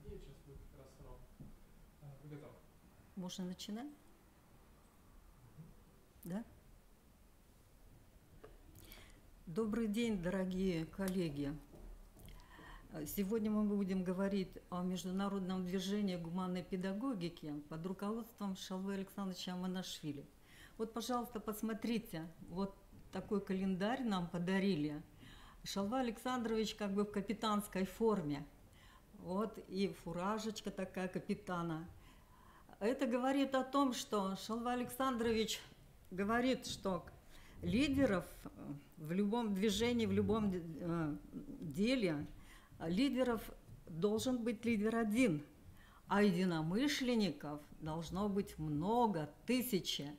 И сейчас будет как раз срок. Вы готовы? Можно начинать? Да? Добрый день, дорогие коллеги. Сегодня мы будем говорить о международном движении гуманной педагогики под руководством Шалвы Александровича Аманашвили. Вот, пожалуйста, посмотрите, вот такой календарь нам подарили. Шалва Александрович как бы в капитанской форме. Вот и фуражечка такая капитана. Это говорит о том, что Шалва Александрович говорит, что лидеров в любом движении, в любом деле, лидеров должен быть лидер один, а единомышленников должно быть много, тысячи.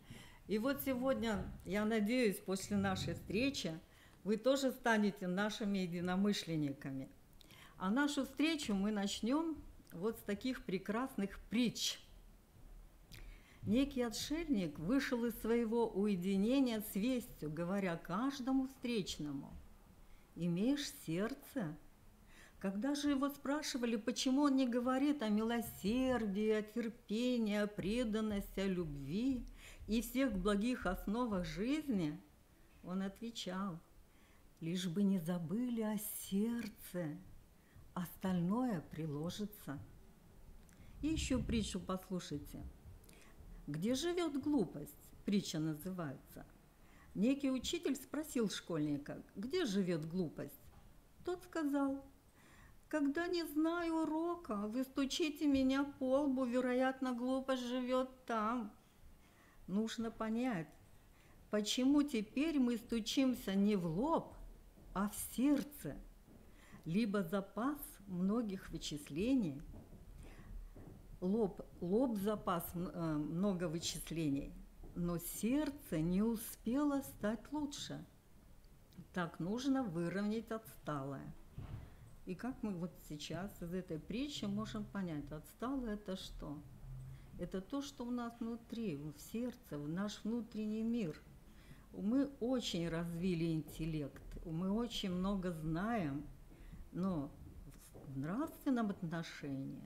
И вот сегодня, я надеюсь, после нашей встречи вы тоже станете нашими единомышленниками. А нашу встречу мы начнем вот с таких прекрасных притч. Некий отшельник вышел из своего уединения с вестью, говоря каждому встречному: «Имеешь сердце?» Когда же его спрашивали, почему он не говорит о милосердии, о терпении, о преданности, о любви и всех благих основах жизни, он отвечал: «Лишь бы не забыли о сердце, остальное приложится». И еще притчу послушайте. «Где живет глупость?» Притча называется. Некий учитель спросил школьника: «Где живет глупость?» Тот сказал: «Когда не знаю урока, вы стучите меня по лбу, вероятно, глупость живет там». Нужно понять, почему теперь мы стучимся не в лоб, а в сердце, либо запас многих вычислений. Лоб запас много вычислений, но сердце не успело стать лучше. Так нужно выровнять отсталое. И как мы вот сейчас из этой притчи можем понять, отсталое это что? Это то, что у нас внутри, в сердце, в наш внутренний мир. Мы очень развили интеллект, мы очень много знаем, но в нравственном отношении,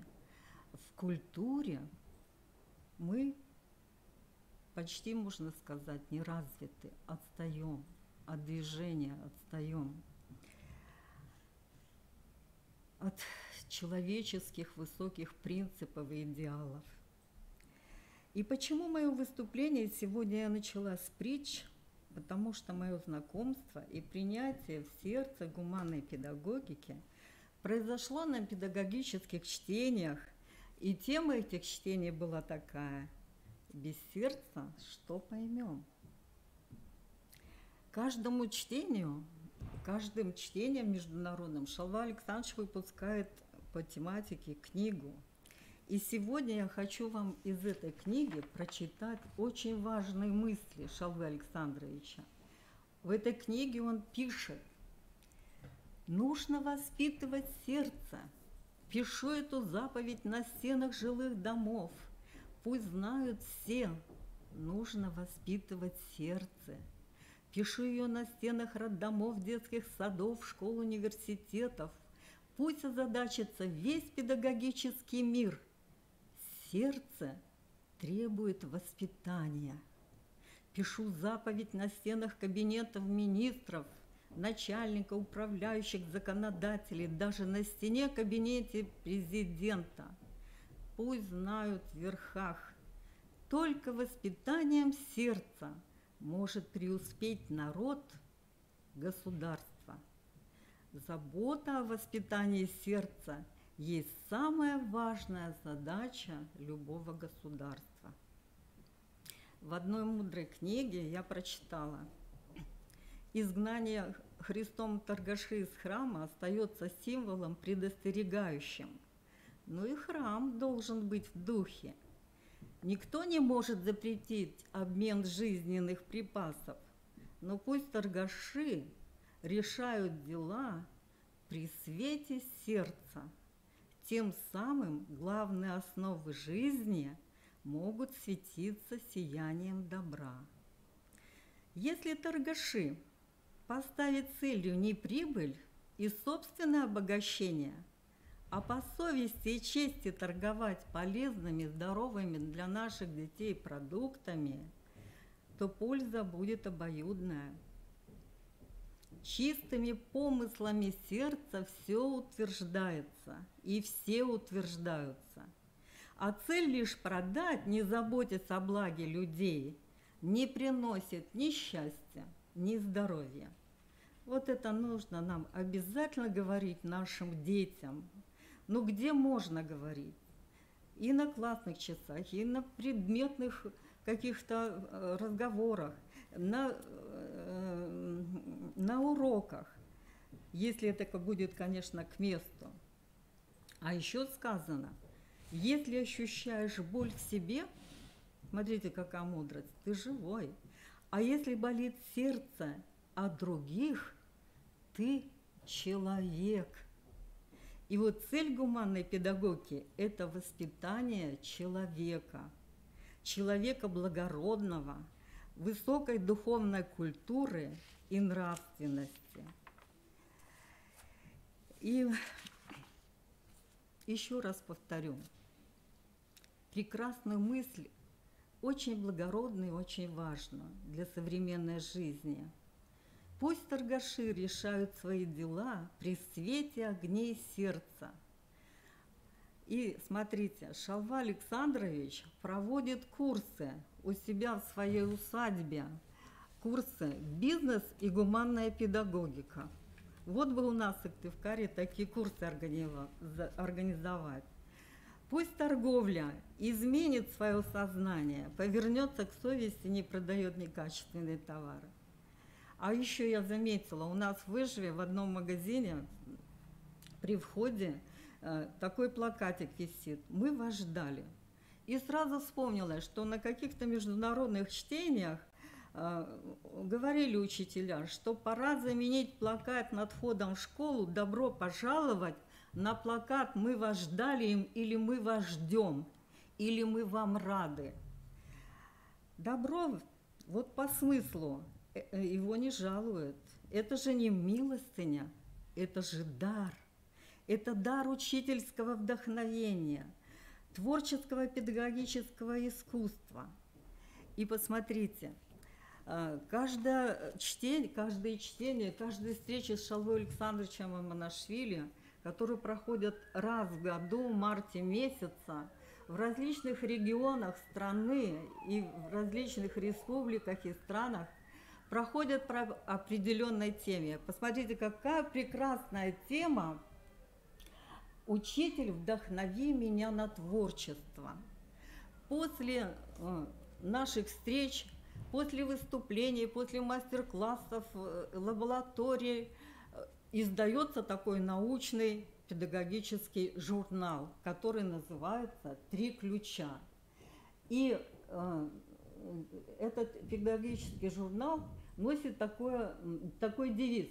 в культуре мы почти, можно сказать, не развиты, отстаем, от движения отстаем, от человеческих высоких принципов и идеалов. И почему мое выступление сегодня я начала с притч? Потому что мое знакомство и принятие в сердце гуманной педагогики произошло на педагогических чтениях. И тема этих чтений была такая: без сердца что поймем? Каждым чтением международным Шалва Александрович выпускает по тематике книгу. И сегодня я хочу вам из этой книги прочитать очень важные мысли Шалвы Александровича. В этой книге он пишет: «Нужно воспитывать сердце. Пишу эту заповедь на стенах жилых домов. Пусть знают все, нужно воспитывать сердце. Пишу ее на стенах роддомов, детских садов, школ, университетов. Пусть озадачится весь педагогический мир. Сердце требует воспитания. Пишу заповедь на стенах кабинетов министров, начальника, управляющих, законодателей, даже на стене кабинете президента. Пусть знают в верхах, только воспитанием сердца может преуспеть народ, государство. Забота о воспитании сердца есть самая важная задача любого государства». В одной мудрой книге я прочитала: изгнание Христом торгашей из храма остается символом предостерегающим. Но и храм должен быть в духе. Никто не может запретить обмен жизненных припасов, но пусть торгаши решают дела при свете сердца. Тем самым главные основы жизни могут светиться сиянием добра. Если торгаши поставить целью не прибыль и собственное обогащение, а по совести и чести торговать полезными, здоровыми для наших детей продуктами, то польза будет обоюдная. Чистыми помыслами сердца все утверждается, и все утверждаются. А цель лишь продать, не заботясь о благе людей, не приносит ни счастья, ни здоровья. Вот это нужно нам обязательно говорить нашим детям. Ну где можно говорить? И на классных часах, и на предметных каких-то разговорах, на уроках, если это будет, конечно, к месту. А еще сказано, если ощущаешь боль в себе, смотрите, какая мудрость, ты живой. А если болит сердце от других, ты человек. И вот цель гуманной педагогики – это воспитание человека, человека благородного, высокой духовной культуры и нравственности. И еще раз повторю, прекрасную мысль очень благородна и очень важна для современной жизни. Пусть торгаши решают свои дела при свете огней сердца. И смотрите, Шалва Александрович проводит курсы у себя в своей усадьбе, курсы «Бизнес и гуманная педагогика». Вот бы у нас в Сыктывкаре такие курсы организовать. Пусть торговля изменит свое сознание, повернется к совести, не продает некачественные товары. А еще я заметила, у нас в Выжве в одном магазине при входе такой плакатик висит «Мы вас ждали». И сразу вспомнила, что на каких-то международных чтениях говорили учителя, что пора заменить плакат над входом в школу «Добро пожаловать» на плакат «Мы вас ждали» или «Мы вас ждем» или «Мы вам рады». Добро, вот по смыслу, его не жалуют. Это же не милостыня, это же дар. Это дар учительского вдохновения, творческого педагогического искусства. И посмотрите, каждое чтение, каждая встреча с Шалвой Александровичем Аманашвили, которые проходят раз в году, в марте месяца, в различных регионах страны и в различных республиках и странах, проходят по определенной теме. Посмотрите, какая прекрасная тема. «Учитель, вдохнови меня на творчество». После наших встреч, после выступлений, после мастер-классов, лабораторий издается такой научный педагогический журнал, который называется «Три ключа». И этот педагогический журнал носит такой девиз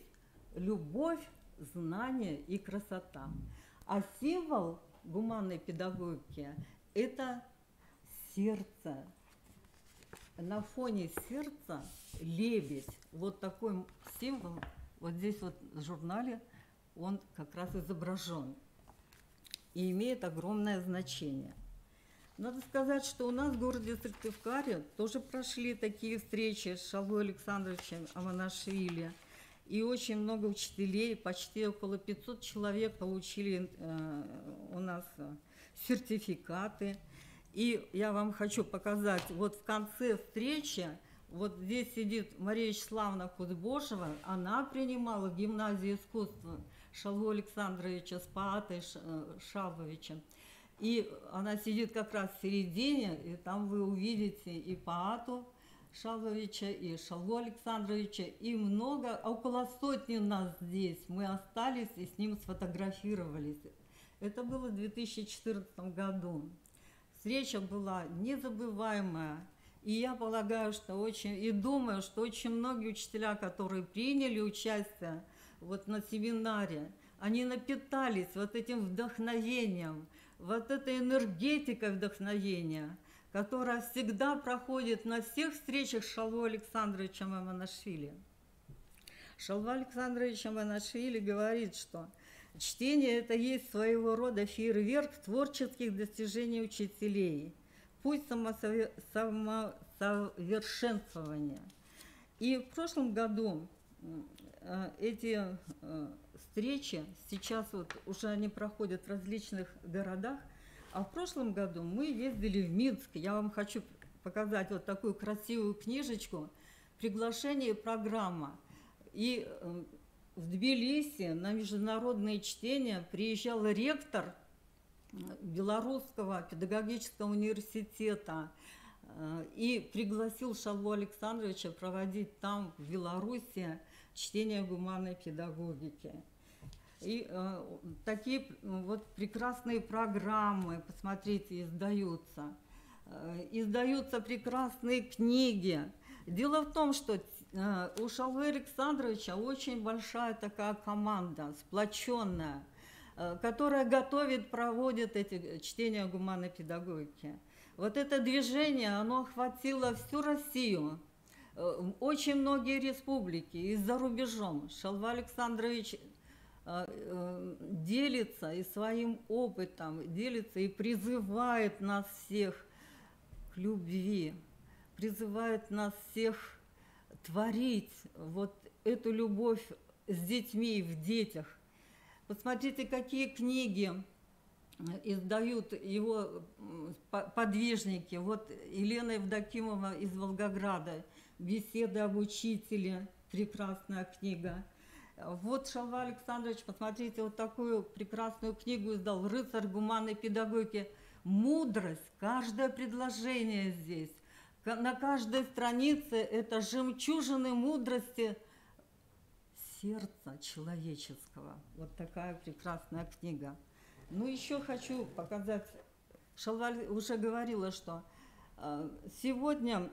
«Любовь, знание и красота». А символ гуманной педагогики – это сердце. На фоне сердца лебедь. Вот такой символ вот здесь вот в журнале он как раз изображен и имеет огромное значение. Надо сказать, что у нас в городе Сыктывкаре тоже прошли такие встречи с Шалвой Александровичем Аманашвили. И очень много учителей, почти около 500 человек получили у нас сертификаты. И я вам хочу показать, вот в конце встречи, вот здесь сидит Мария Вячеславовна Кузбошева, она принимала в гимназии искусства Шалву Александровича с Паатой Шалвовичем. И она сидит как раз в середине, и там вы увидите и Паату Шалвовича, и Шалву Александровича, и много, около сотни нас здесь. Мы остались и с ним сфотографировались. Это было в 2014 году. Встреча была незабываемая. И я полагаю, что и думаю, что очень многие учителя, которые приняли участие вот на семинаре, они напитались вот этим вдохновением, вот этой энергетикой вдохновения, которая всегда проходит на всех встречах с Шалвой Александровичем Аманашвили. Шалва Александрович Аманашвили говорит, что Чтение – это есть своего рода фейерверк творческих достижений учителей, путь самосовершенствования. И в прошлом году эти встречи, сейчас вот уже они проходят в различных городах, а в прошлом году мы ездили в Минск. Я вам хочу показать вот такую красивую книжечку «Приглашение и программа». И в Тбилиси на международные чтения приезжал ректор Белорусского педагогического университета и пригласил Шалву Александровича проводить там, в Беларуси, чтение гуманной педагогики. И такие вот прекрасные программы, посмотрите, издаются. Издаются прекрасные книги. Дело в том, что у Шалвы Александровича очень большая такая команда, сплоченная, которая готовит, проводит эти чтения гуманной педагогики. Вот это движение, оно охватило всю Россию, очень многие республики и за рубежом. Шалва Александрович делится и своим опытом, делится и призывает нас всех к любви, призывает нас всех творить вот эту любовь с детьми и в детях. Посмотрите, какие книги издают его подвижники. Вот Елена Евдокимова из Волгограда, «Беседы об учителе», прекрасная книга. Вот Шалва Александрович, посмотрите, вот такую прекрасную книгу издал «Рыцарь гуманной педагогики». Мудрость, каждое предложение здесь, на каждой странице это жемчужины мудрости сердца человеческого. Вот такая прекрасная книга. Ну, еще хочу показать, Шалва уже говорила, что сегодня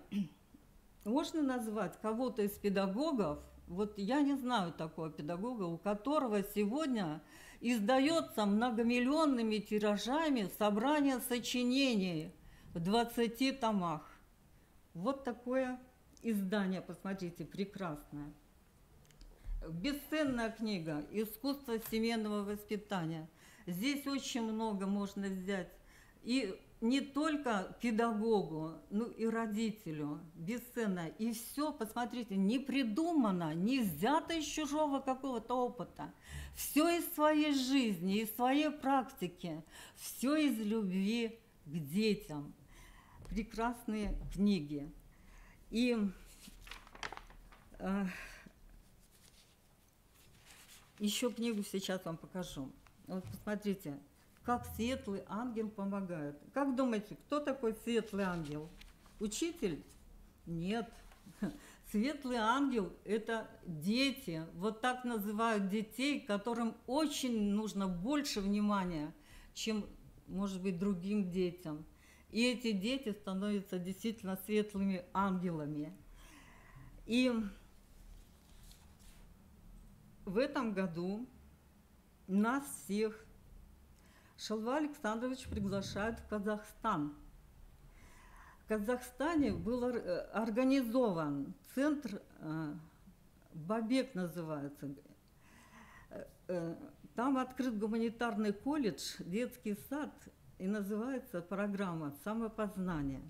можно назвать кого-то из педагогов, вот я не знаю такого педагога, у которого сегодня издается многомиллионными тиражами собрание сочинений в 20 томах. Вот такое издание, посмотрите, прекрасное. Бесценная книга «Искусство семейного воспитания». Здесь очень много можно взять. И не только педагогу, но и родителю. Бесценно. И все, посмотрите, не придумано, не взято из чужого какого-то опыта. Все из своей жизни, из своей практики. Все из любви к детям. Прекрасные книги. И еще книгу сейчас вам покажу. Вот посмотрите, как светлый ангел помогает. Как думаете, кто такой светлый ангел? Учитель? Нет. Светлый ангел – это дети. Вот так называют детей, которым очень нужно больше внимания, чем, может быть, другим детям. И эти дети становятся действительно светлыми ангелами. И в этом году нас всех Шалва Александрович приглашает в Казахстан. В Казахстане был организован центр, Бабек называется. Там открыт гуманитарный колледж, детский сад, и называется программа «Самопознание».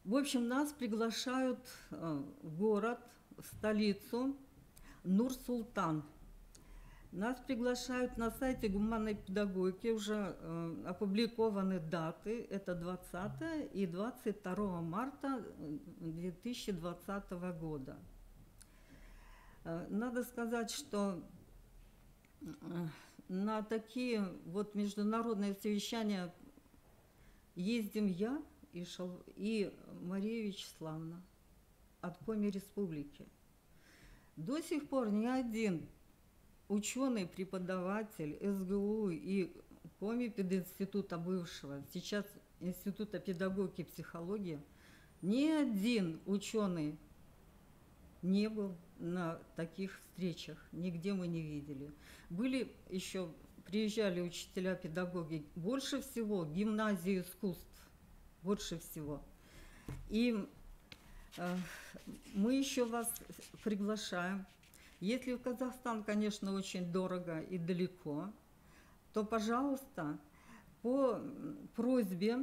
В общем, нас приглашают в город, в столицу Нур-Султан. Нас приглашают на сайте гуманной педагогики, уже опубликованы даты, это 20 и 22 марта 2020 года. Надо сказать, что на такие вот международные совещания ездим я и Мария Вячеславовна от Коми Республики. До сих пор ни один ученый, преподаватель СГУ и Коми пединститута бывшего, сейчас Института педагогики и психологии, ни один ученый не был на таких встречах, нигде мы не видели. Были еще, приезжали учителя-педагоги, больше всего гимназии искусств, больше всего. И мы еще вас приглашаем. Если в Казахстан, конечно, очень дорого и далеко, то, пожалуйста, по просьбе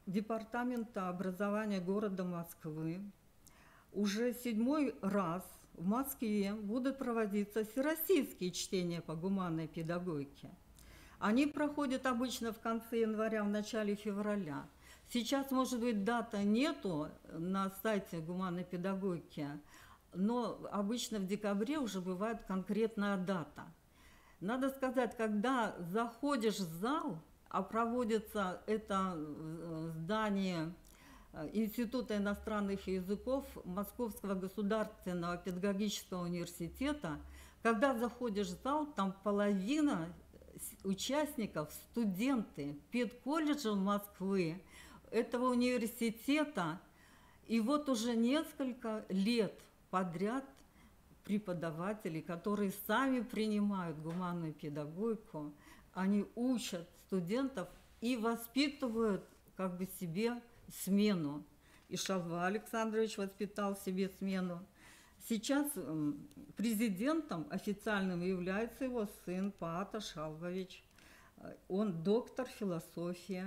Департамента образования города Москвы уже 7-й раз в Москве будут проводиться всероссийские чтения по гуманной педагогике. Они проходят обычно в конце января, в начале февраля. Сейчас, может быть, дата нету на сайте гуманной педагогики, но обычно в декабре уже бывает конкретная дата. Надо сказать, когда заходишь в зал, а проводится это здание Института иностранных языков Московского государственного педагогического университета, когда заходишь в зал, там половина участников, студенты педколледжа Москвы, этого университета, и вот уже несколько лет подряд преподаватели, которые сами принимают гуманную педагогику, они учат студентов и воспитывают как бы себе смену. И Шалва Александрович воспитал себе смену. Сейчас президентом официальным является его сын Паата Шалвович. Он доктор философии.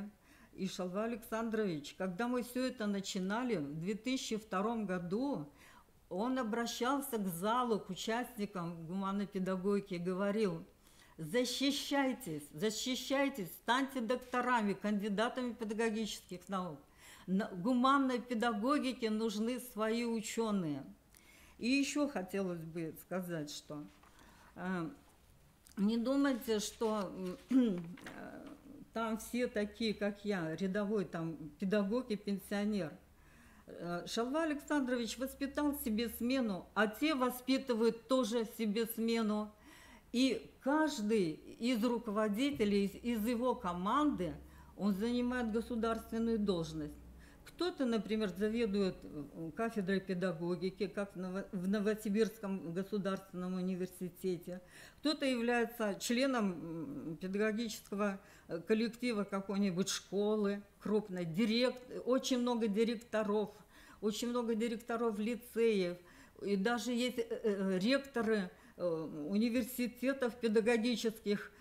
И Шалва Александрович, когда мы все это начинали в 2002 году, он обращался к залу, к участникам гуманной педагогики и говорил: защищайтесь, защищайтесь, станьте докторами, кандидатами педагогических наук. На гуманной педагогике нужны свои ученые. И еще хотелось бы сказать, что не думайте, что там все такие, как я, рядовой там педагог и пенсионер. Шалва Александрович воспитал себе смену, а те воспитывают тоже себе смену. И каждый из руководителей, из его команды, он занимает государственную должность. Кто-то, например, заведует кафедрой педагогики, как в Новосибирском государственном университете. Кто-то является членом педагогического коллектива какой-нибудь школы крупной. Очень много директоров лицеев. И даже есть ректоры университетов педагогических,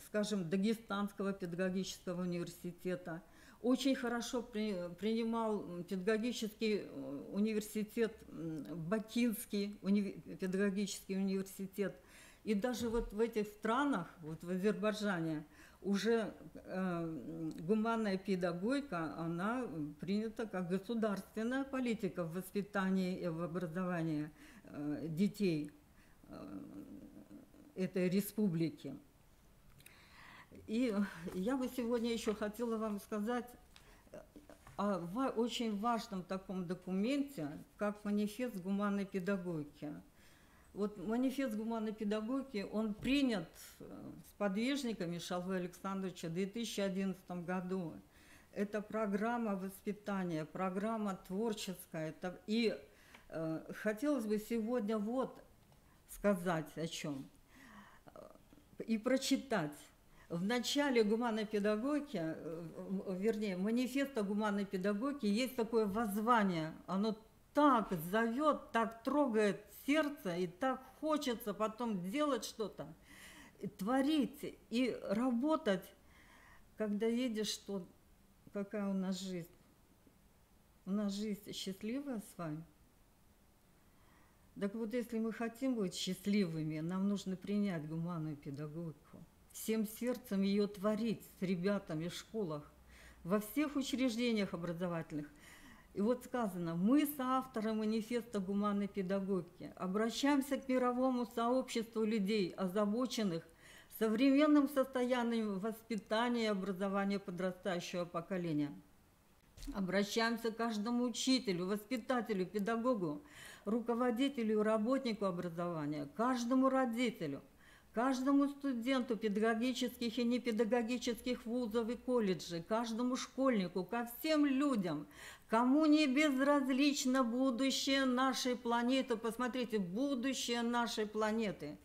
скажем, Дагестанского педагогического университета. Очень хорошо принимал педагогический университет, Бакинский педагогический университет. И даже вот в этих странах, вот в Азербайджане, уже гуманная педагогика, она принята как государственная политика в воспитании и в образовании детей этой республики. И я бы сегодня еще хотела вам сказать о очень важном таком документе, как манифест гуманной педагогики. Вот манифест гуманной педагогики, он принят сподвижниками Шалвы Александровича в 2011 году. Это программа воспитания, программа творческая. И хотелось бы сегодня вот сказать о чем и прочитать. В начале гуманной педагогики, вернее, манифеста гуманной педагогики есть такое воззвание. Оно так зовет, так трогает сердце, и так хочется потом делать что-то, творить и работать, когда видишь, что какая у нас жизнь. У нас жизнь счастливая с вами. Так вот, если мы хотим быть счастливыми, нам нужно принять гуманную педагогику. Всем сердцем ее творить с ребятами в школах, во всех учреждениях образовательных. И вот сказано: мы, соавторы манифеста гуманной педагогики, обращаемся к мировому сообществу людей, озабоченных современным состоянием воспитания и образования подрастающего поколения. Обращаемся к каждому учителю, воспитателю, педагогу, руководителю и работнику образования, каждому родителю, каждому студенту педагогических и непедагогических вузов и колледжей, каждому школьнику, ко всем людям, кому не безразлично будущее нашей планеты. Посмотрите, будущее нашей планеты.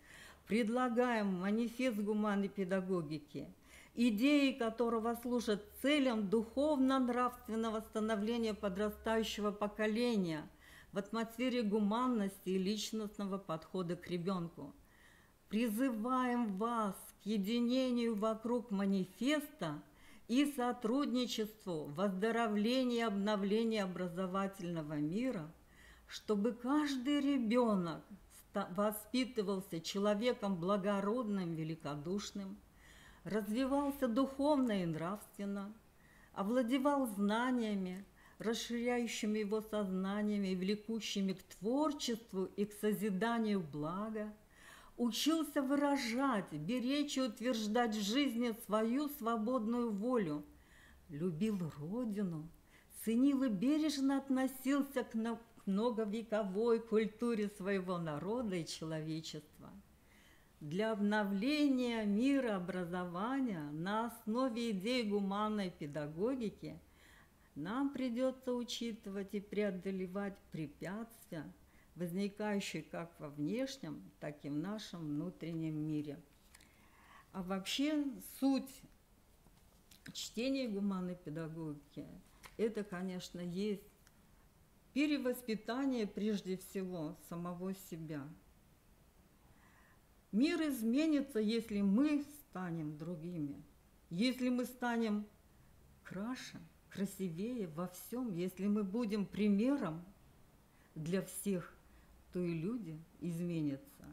Предлагаем манифест гуманной педагогики, идеи которого служат целям духовно-нравственного становления подрастающего поколения, в атмосфере гуманности и личностного подхода к ребенку. Призываем вас к единению вокруг манифеста и сотрудничеству в оздоровлении и обновлении образовательного мира, чтобы каждый ребенок воспитывался человеком благородным, великодушным, развивался духовно и нравственно, овладевал знаниями, расширяющими его сознанием и влекущими к творчеству и к созиданию блага, учился выражать, беречь и утверждать в жизни свою свободную волю, любил Родину, ценил и бережно относился к многовековой культуре своего народа и человечества. Для обновления мира образования на основе идей гуманной педагогики нам придется учитывать и преодолевать препятствия, возникающие как во внешнем, так и в нашем внутреннем мире. А вообще суть чтения гуманной педагогики – это, конечно, есть перевоспитание прежде всего самого себя. Мир изменится, если мы станем другими, если мы станем краше, красивее во всем, если мы будем примером для всех, то и люди изменятся.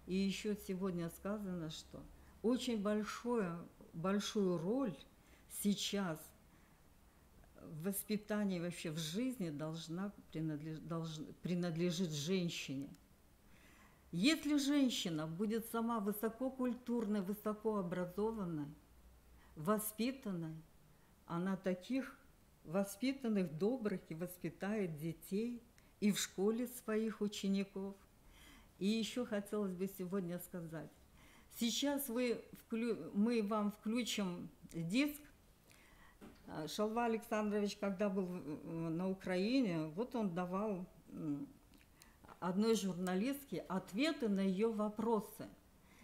И еще сегодня сказано, что очень большую роль сейчас в воспитании, вообще в жизни принадлежит женщине. Если женщина будет сама высококультурной, высокообразованной, воспитанной, она таких воспитанных, добрых и воспитает детей и в школе своих учеников. И еще хотелось бы сегодня сказать, сейчас мы вам включим диск. Шалва Александрович, когда был на Украине, вот он давал одной журналистке ответы на ее вопросы.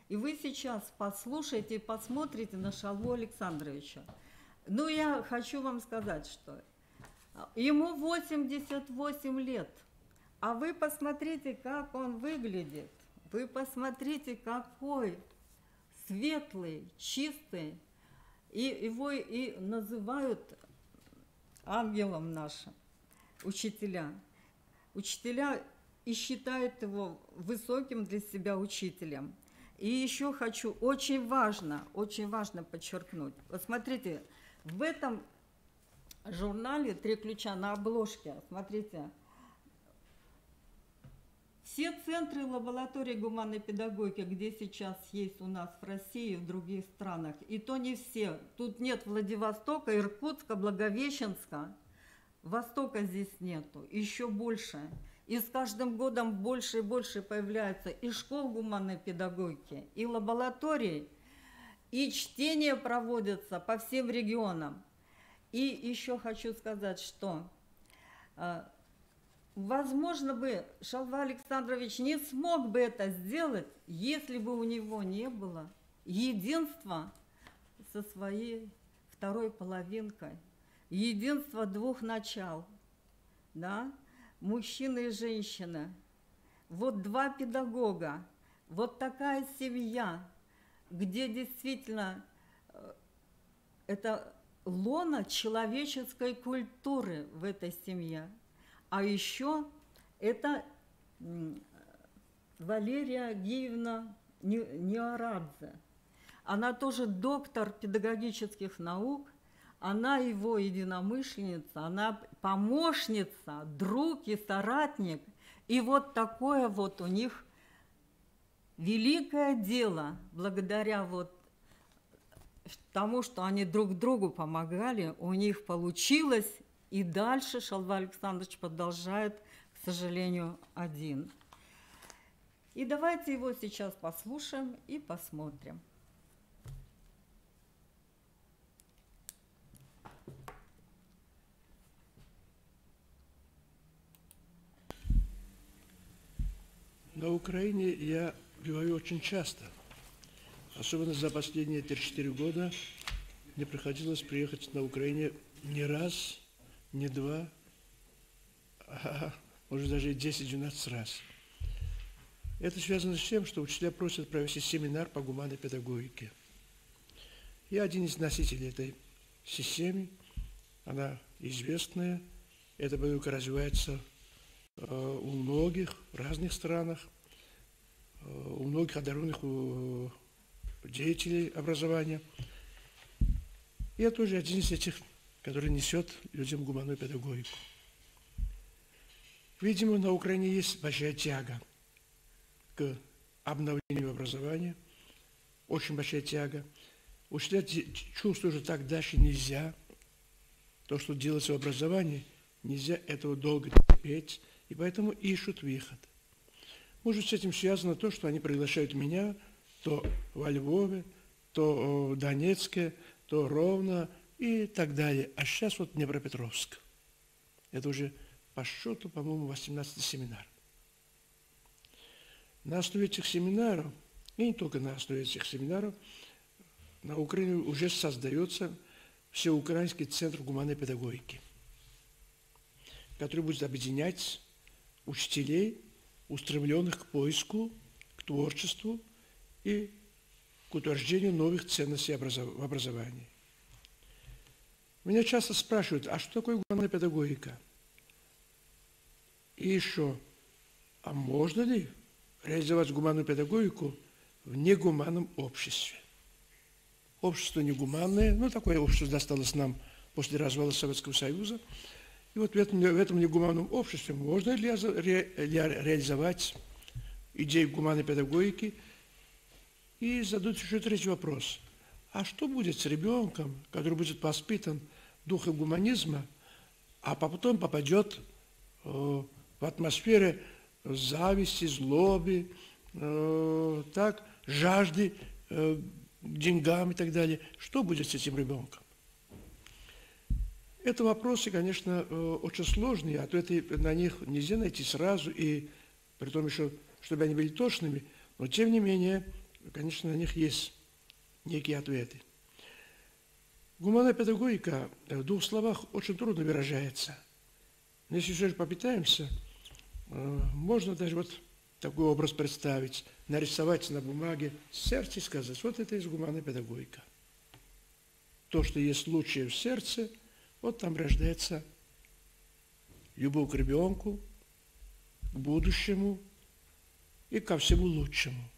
И вы сейчас послушайте и посмотрите на Шалву Александровича. Ну, я хочу вам сказать, что ему 88 лет, а вы посмотрите, как он выглядит. Вы посмотрите, какой светлый, чистый. И его и называют ангелом нашим, учителя. Учителя и считают его высоким для себя учителем. И еще хочу очень важно подчеркнуть. Вот смотрите, в этом журнале «3 ключа» на обложке, смотрите, все центры и лаборатории гуманной педагогики, где сейчас есть у нас в России и в других странах, и то не все. Тут нет Владивостока, Иркутска, Благовещенска. Востока здесь нету, еще больше. И с каждым годом больше и больше появляется и школ гуманной педагогики, и лабораторий, и чтения проводятся по всем регионам. И еще хочу сказать, что возможно бы Шалва Александрович не смог бы это сделать, если бы у него не было единства со своей второй половинкой, единства двух начал, да? Мужчина и женщина. Вот два педагога, вот такая семья, где действительно это лоно человеческой культуры в этой семье. А еще это Валерия Гиевна Неорадзе. Она тоже доктор педагогических наук, она его единомышленница, она помощница, друг и соратник. И вот такое вот у них великое дело, благодаря вот тому, что они друг другу помогали, у них получилось. И дальше Шалва Александрович продолжает, к сожалению, один. И давайте его сейчас послушаем и посмотрим. На Украине я бываю очень часто. Особенно за последние 3-4 года мне приходилось приехать на Украине не раз, не два, а может даже и 10-12 раз. Это связано с тем, что учителя просят провести семинар по гуманной педагогике. Я один из носителей этой системы, она известная, эта педагогика развивается у многих в разных странах, у многих одаренных деятелей образования. Я тоже один из этих, который несет людям гуманную педагогику. Видимо, на Украине есть большая тяга к обновлению образования, очень большая тяга. Учителя чувствуют, что так дальше нельзя. То, что делается в образовании, нельзя этого долго терпеть, и поэтому ищут выход. Может, с этим связано то, что они приглашают меня то во Львове, то в Донецке, то Ровно и так далее. А сейчас вот Днепропетровск. Это уже по счету, по-моему, 18-й семинар. На основе этих семинаров, и не только на основе этих семинаров, на Украине уже создается Всеукраинский центр гуманной педагогики, который будет объединять учителей, устремленных к поиску, к творчеству и к утверждению новых ценностей в образовании. Меня часто спрашивают, а что такое гуманная педагогика? И еще, а можно ли реализовать гуманную педагогику в негуманном обществе? Общество негуманное, ну, такое общество досталось нам после развала Советского Союза. И вот в этом негуманном обществе можно ли реализовать идею гуманной педагогики? И задают еще третий вопрос. А что будет с ребенком, который будет воспитан духом гуманизма, а потом попадет в атмосферу зависти, злобы, жажды к деньгам и так далее? Что будет с этим ребенком? Это вопросы, конечно, очень сложные, ответы на них нельзя найти сразу, и при том еще, чтобы они были точными, но тем не менее, конечно, на них есть некие ответы. Гуманная педагогика в двух словах очень трудно выражается. Но если все же попытаемся, можно даже вот такой образ представить, нарисовать на бумаге сердце и сказать, вот это есть гуманная педагогика. То, что есть лучшее в сердце, вот там рождается любовь к ребенку, к будущему и ко всему лучшему.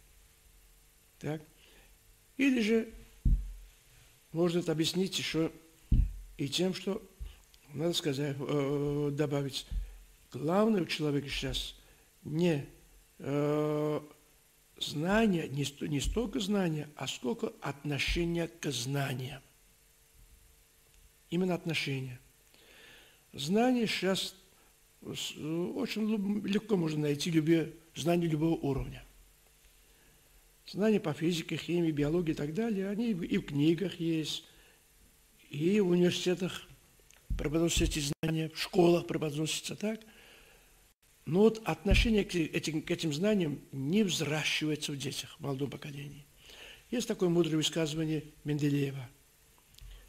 Так? Или же можно это объяснить еще и тем, что, надо сказать, добавить, главное у человека сейчас не знание, не столько знания, а сколько отношения к знаниям. Именно отношения. Знание сейчас очень легко можно найти знания любого уровня. Знания по физике, химии, биологии и так далее, они и в книгах есть, и в университетах преподносятся эти знания, в школах преподносятся так. Но вот отношение к этим знаниям не взращивается в детях, в молодом поколении. Есть такое мудрое высказывание Менделеева.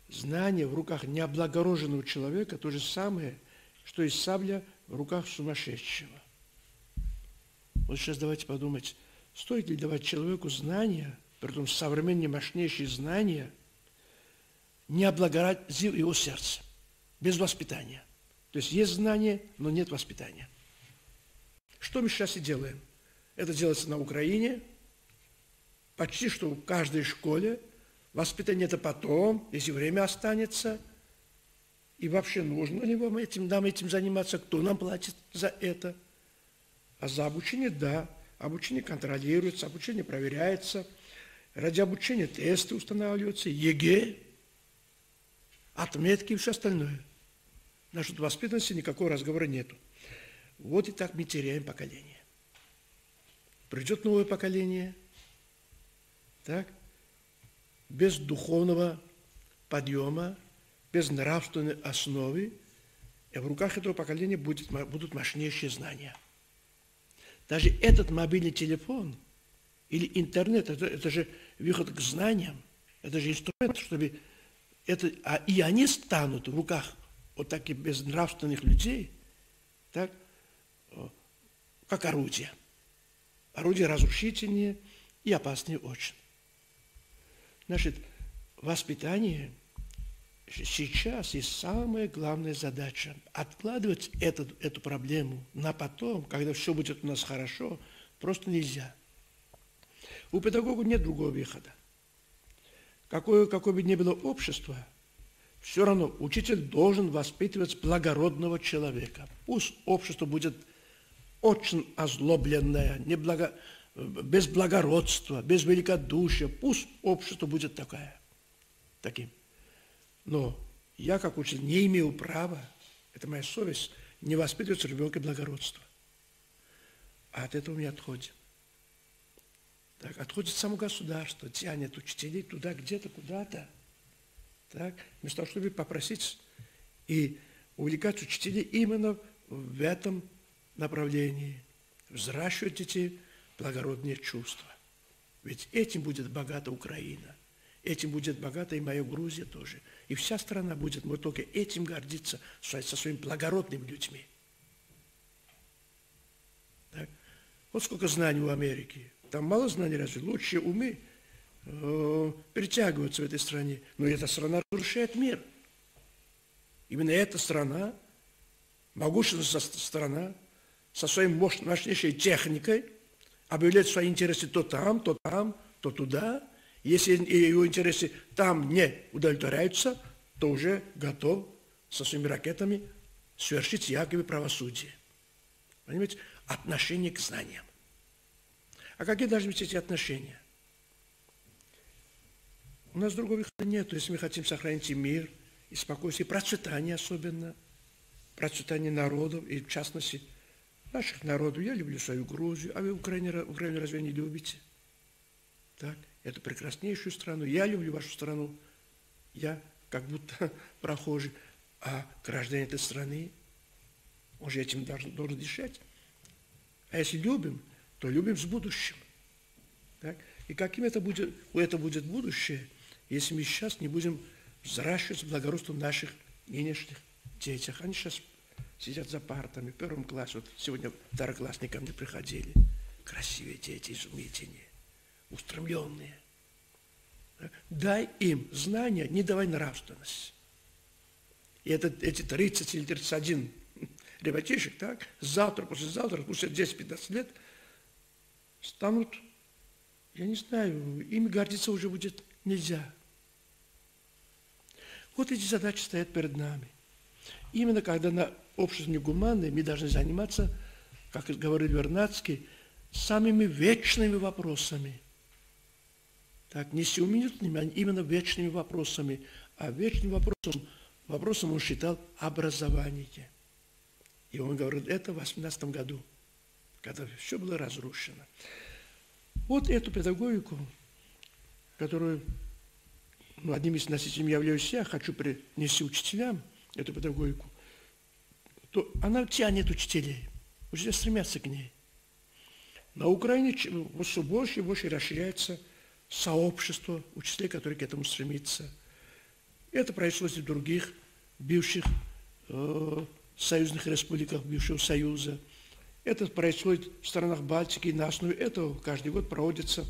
Знание в руках необлагороженного человека то же самое, что и сабля в руках сумасшедшего. Вот сейчас давайте подумать, стоит ли давать человеку знания, притом современные мощнейшие знания, не облагородив его сердце, без воспитания. То есть есть знания, но нет воспитания. Что мы сейчас и делаем? Это делается на Украине, почти что в каждой школе. Воспитание это потом, если время останется. И вообще нужно ли нам этим заниматься? Кто нам платит за это? А за обучение, да. Обучение контролируется, обучение проверяется. Ради обучения тесты устанавливаются, ЕГЭ, отметки и все остальное. Насчет воспитанности никакого разговора нету. Вот и так мы теряем поколение. Придет новое поколение, так, без духовного подъема, без нравственной основы, и в руках этого поколения будут мощнейшие знания. Даже этот мобильный телефон или интернет, это же выход к знаниям, это же инструмент, чтобы и они станут в руках вот таких безнравственных людей, так, как орудие. Орудие разрушительнее и опаснее очень. Значит, воспитание сейчас и самая главная задача. Откладывать эту проблему на потом, когда все будет у нас хорошо, просто нельзя. У педагога нет другого выхода. Какое бы ни было общество, все равно учитель должен воспитывать благородного человека. Пусть общество будет очень озлобленное, без благородства, без великодушия. Пусть общество будет таким. Но я, как учитель, не имею права, это моя совесть, не воспитывать ребенка благородства. А от этого мы отходим. Так, отходит само государство, тянет учителей туда, где-то, куда-то. Так, вместо того, чтобы попросить и увлекать учителей именно в этом направлении, взращивать детей благородные чувства. Ведь этим будет богата Украина, этим будет богата и моя Грузия тоже. И вся страна будет, мы только этим гордиться, со своими благородными людьми. Так? Вот сколько знаний у Америки. Там мало знаний разве? Лучшие умы перетягиваются в этой стране. Но эта страна разрушает мир. Именно эта страна, могущественная страна, со своей мощнейшей техникой, объявляет свои интересы то там, то туда. Если его интересы там не удовлетворяются, то уже готов со своими ракетами совершить якобы правосудие. Понимаете? Отношение к знаниям. А какие должны быть эти отношения? У нас другого выхода нет. Если мы хотим сохранить и мир, и спокойствие, и процветание особенно, процветание народов, и в частности наших народов. Я люблю свою Грузию, а вы Украину разве не любите? Так, эту прекраснейшую страну. Я люблю вашу страну. Я как будто прохожий, а гражданин этой страны, он же этим должен дышать. А если любим, то любим с будущим. Так? И каким это будет будущее, если мы сейчас не будем взращивать благородство наших нынешних детях? Они сейчас сидят за партами в первом классе. Вот сегодня второклассники ко мне приходили. Красивые дети, изумительные, устремленные. Так? Дай им знания, не давай нравственность. И эти 30 или 31 ребятишек, так, завтра, послезавтра, спустя 10-15 лет, станут, я не знаю, ими гордиться уже будет нельзя. Вот эти задачи стоят перед нами. Именно когда на обществе негуманное мы должны заниматься, как говорил Вернадский, самыми вечными вопросами. Так, не сиюминутными, а именно вечными вопросами. А вечным вопросом он считал образование. И он говорил это в 18 году, когда все было разрушено. Вот эту педагогику, которую одним из носителей являюсь я, хочу принести учителям эту педагогику, то она тянет учителей. Учителя стремятся к ней. На Украине все больше и больше расширяется сообщество учителей, которые к этому стремятся. Это происходит и в других бывших союзных республиках бывшего Союза. Это происходит в странах Балтики, и на основе этого каждый год проводятся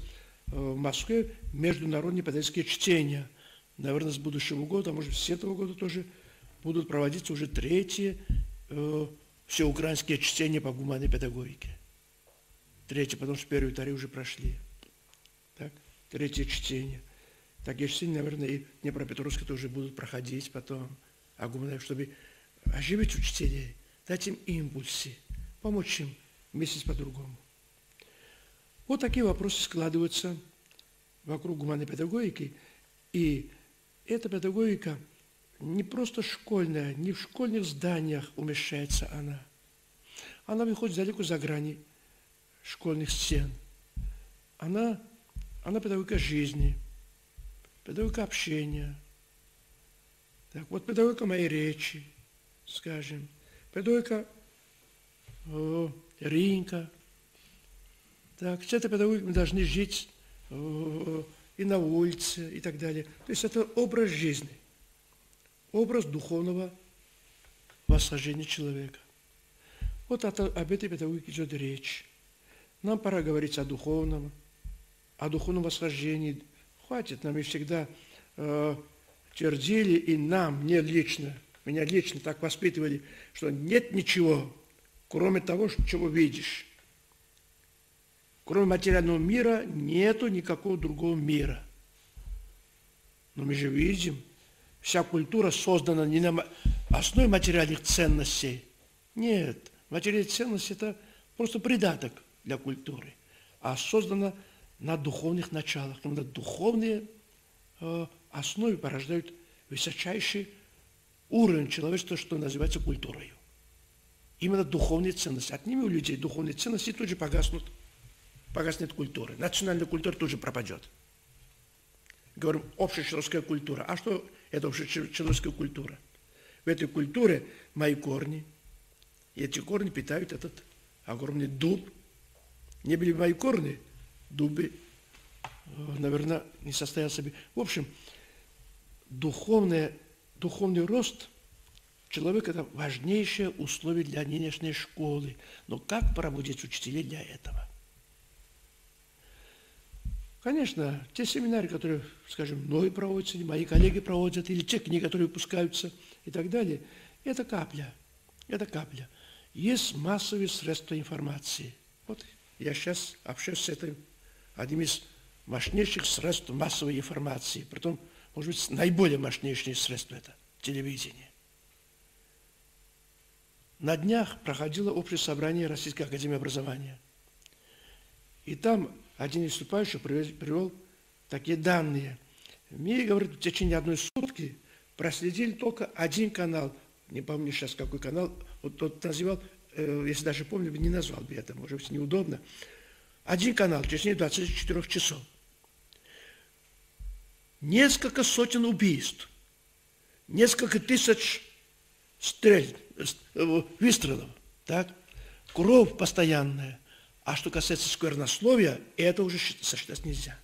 в Москве международные педагогические чтения. Наверное, с будущего года, а может быть, с этого года тоже будут проводиться уже третьи всеукраинские чтения по гуманной педагогике. Третье, потому что первые и вторые уже прошли. Так? Третье чтение. Такие чтения, наверное, и в Днепропетровске тоже будут проходить потом. А гуманной, чтобы оживить учителей, дать им импульсы, помочь им мыслить по-другому. Вот такие вопросы складываются вокруг гуманной педагогики. И эта педагогика не просто школьная, не в школьных зданиях умещается она. Она выходит далеко за грани школьных стен. Она педагогика жизни, педагогика общения. Так, вот педагогика моей речи, скажем, педагогика рынка. Так, с этой педагогикой мы должны жить и на улице, и так далее. То есть это образ жизни, образ духовного восхождения человека. Вот об этой педагогике идет речь. Нам пора говорить о духовном восхождении. Хватит, нам и всегда твердили, и меня лично так воспитывали, что нет ничего, кроме того, чего видишь. Кроме материального мира нету никакого другого мира. Но мы же видим, вся культура создана не на основе материальных ценностей. Нет, материальные ценности – это просто придаток для культуры, а создана на духовных началах. Именно духовные основы порождают высочайший уровень человечества, что называется культурой. Именно духовные ценности. Отними у людей духовные ценности, тут же погаснет культура. Национальная культура тут же пропадет. Говорим, общечеловеческая культура. А что это общечеловеческая культура? В этой культуре мои корни. И эти корни питают этот огромный дуб. Не были бы мои корни, дубы, наверное, не состоялся бы. В общем, духовный рост человека – это важнейшее условие для нынешней школы. Но как пробудить учителей для этого? Конечно, те семинары, которые, скажем, мной проводятся, или мои коллеги проводят, или те книги, которые выпускаются и так далее, это капля. Это капля. Есть массовые средства информации. Вот я сейчас общаюсь с этим, одним из мощнейших средств массовой информации. Притом, может быть, наиболее мощнейшие средства – это телевидение. На днях проходило общее собрание Российской академии образования. И там один из выступающих привел такие данные. Мне, говорит, в течение одной сутки проследили только один канал. Не помню сейчас, какой канал. Вот тот называл, если даже помню, не назвал бы это, может быть, неудобно. Один канал в течение 24 часов. Несколько сотен убийств. Несколько тысяч выстрелов. Так? Кровь постоянная. А что касается сквернословия, это уже сочетать нельзя.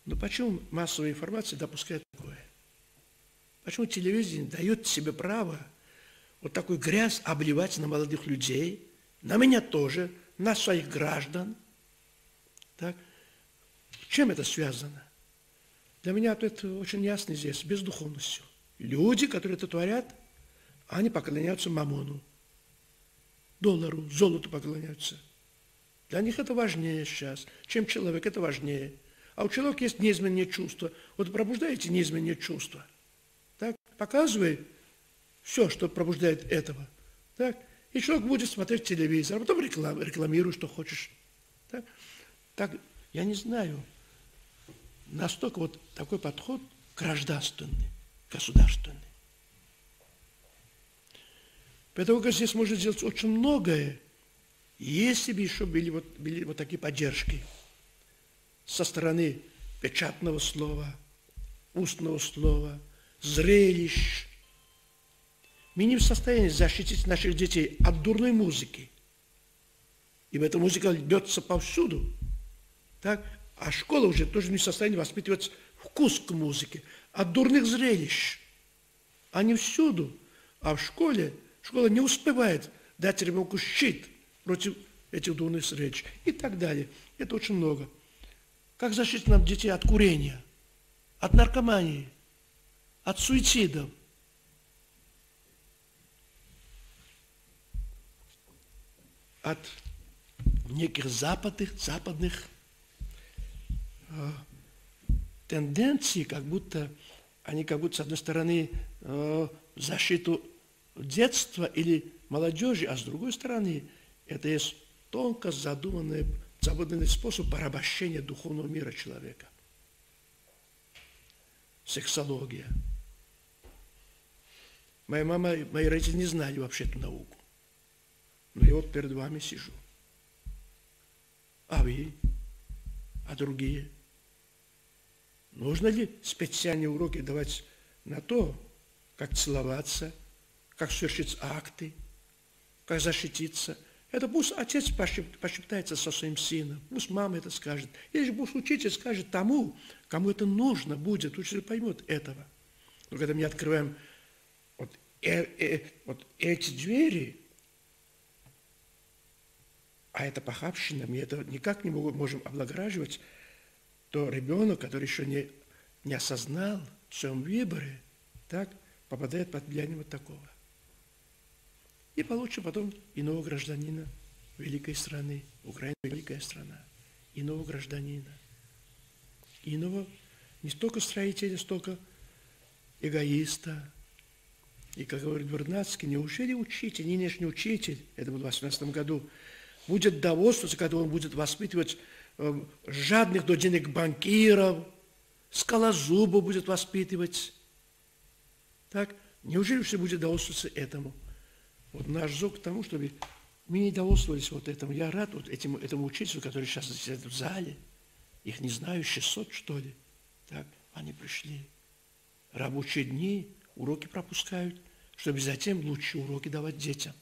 Но почему массовая информация допускает такое? Почему телевидение дает себе право вот такую грязь обливать на молодых людей, на меня тоже, на своих граждан? Так? С чем это связано? Для меня это очень ясно здесь, бездуховностью. Люди, которые это творят, они поклоняются мамону, доллару, золоту поклоняются. Для них это важнее сейчас, чем человек, это важнее. А у человека есть неизменные чувства. Вот пробуждаете неизменные чувства. Так? Показывай все, что пробуждает этого. Так? И человек будет смотреть телевизор, а потом рекламируй, что хочешь. Так, я не знаю, настолько вот такой подход гражданственный, государственный. Педагога здесь может сделать очень многое, если бы еще были вот такие поддержки со стороны печатного слова, устного слова, зрелищ. Мы не в состоянии защитить наших детей от дурной музыки. Ибо эта музыка льется повсюду. Так? А школа уже тоже не в состоянии воспитывать вкус к музыке. От дурных зрелищ. Они всюду. А в школа не успевает дать ребенку щит против этих дурных зрелищ. И так далее. Это очень много. Как защитить нам детей от курения, от наркомании, от суицидов? От неких западных тенденций, как будто с одной стороны защиту детства или молодежи, а с другой стороны это есть тонко задуманный способ порабощения духовного мира человека. Сексология. Моя мама, мои родители не знали вообще эту науку. Но я вот перед вами сижу. А вы? А другие? Нужно ли специальные уроки давать на то, как целоваться, как совершить акты, как защититься? Это пусть отец пошептается со своим сыном, пусть мама это скажет. Или же пусть учитель скажет тому, кому это нужно будет, учитель поймет этого. Но когда мы открываем вот эти двери, а это похабщина, мы это никак не можем облагораживать, то ребенок, который еще не осознал в своем выборе, так, попадает под влияние вот такого. И получит потом иного гражданина великой страны. Украина – великая страна. Иного гражданина. Иного не столько строителя, столько эгоиста. И, как говорит Вернадский, неужели учитель, нынешний учитель, это был в 18 году, будет довольствоваться, когда он будет воспитывать жадных до денег банкиров, скалозубов будет воспитывать. Так? Неужели все будет довольствоваться этому? Вот наш зов к тому, чтобы мы не довольствовались вот этому. Я рад вот этому учителю, который сейчас сидит в зале. Их не знаю, 600, что ли. Так, они пришли. Рабочие дни, уроки пропускают, чтобы затем лучшие уроки давать детям.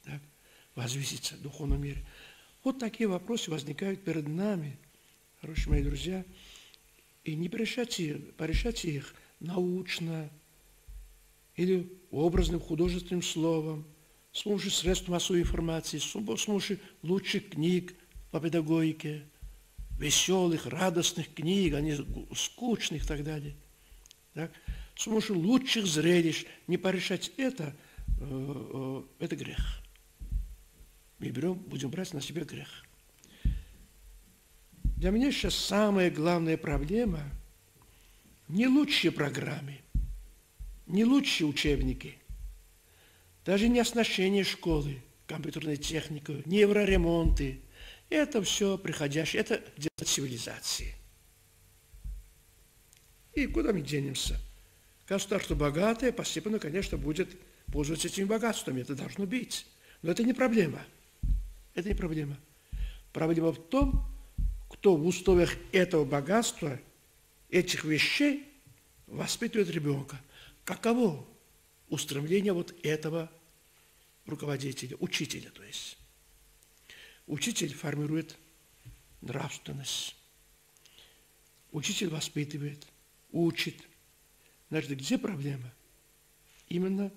Так, возвыситься в духовном мире. Вот такие вопросы возникают перед нами, хорошие мои друзья. И не порешайте их научно или образным художественным словом, с помощью средств массовой информации, с помощью лучших книг по педагогике, веселых, радостных книг, а не скучных и так далее. Так? С помощью лучших зрелищ. Не порешать это грех. Мы будем брать на себя грех. Для меня сейчас самая главная проблема не лучшие программы, не лучшие учебники, даже не оснащение школы, компьютерной техникой, не евроремонты. Это все приходящее, это дело цивилизации. И куда мы денемся? Государство богатое постепенно, конечно, будет пользоваться этими богатствами. Это должно быть. Но это не проблема. Это не проблема. Проблема в том, кто в условиях этого богатства, этих вещей воспитывает ребенка. Каково устремление вот этого руководителя, учителя, то есть. Учитель формирует нравственность. Учитель воспитывает, учит. Значит, где проблема? Именно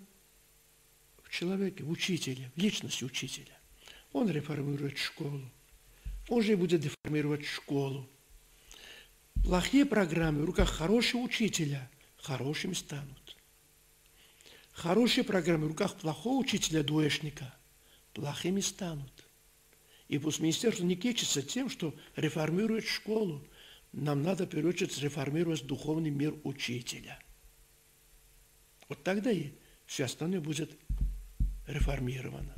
в человеке, в учителе, в личности учителя. Он реформирует школу. Он же будет деформировать школу. Плохие программы в руках хорошего учителя хорошими станут. Хорошие программы в руках плохого учителя, двоечника, плохими станут. И пусть министерство не кичится тем, что реформирует школу. Нам надо, в первую очередь, реформировать духовный мир учителя. Вот тогда и все остальное будет реформировано.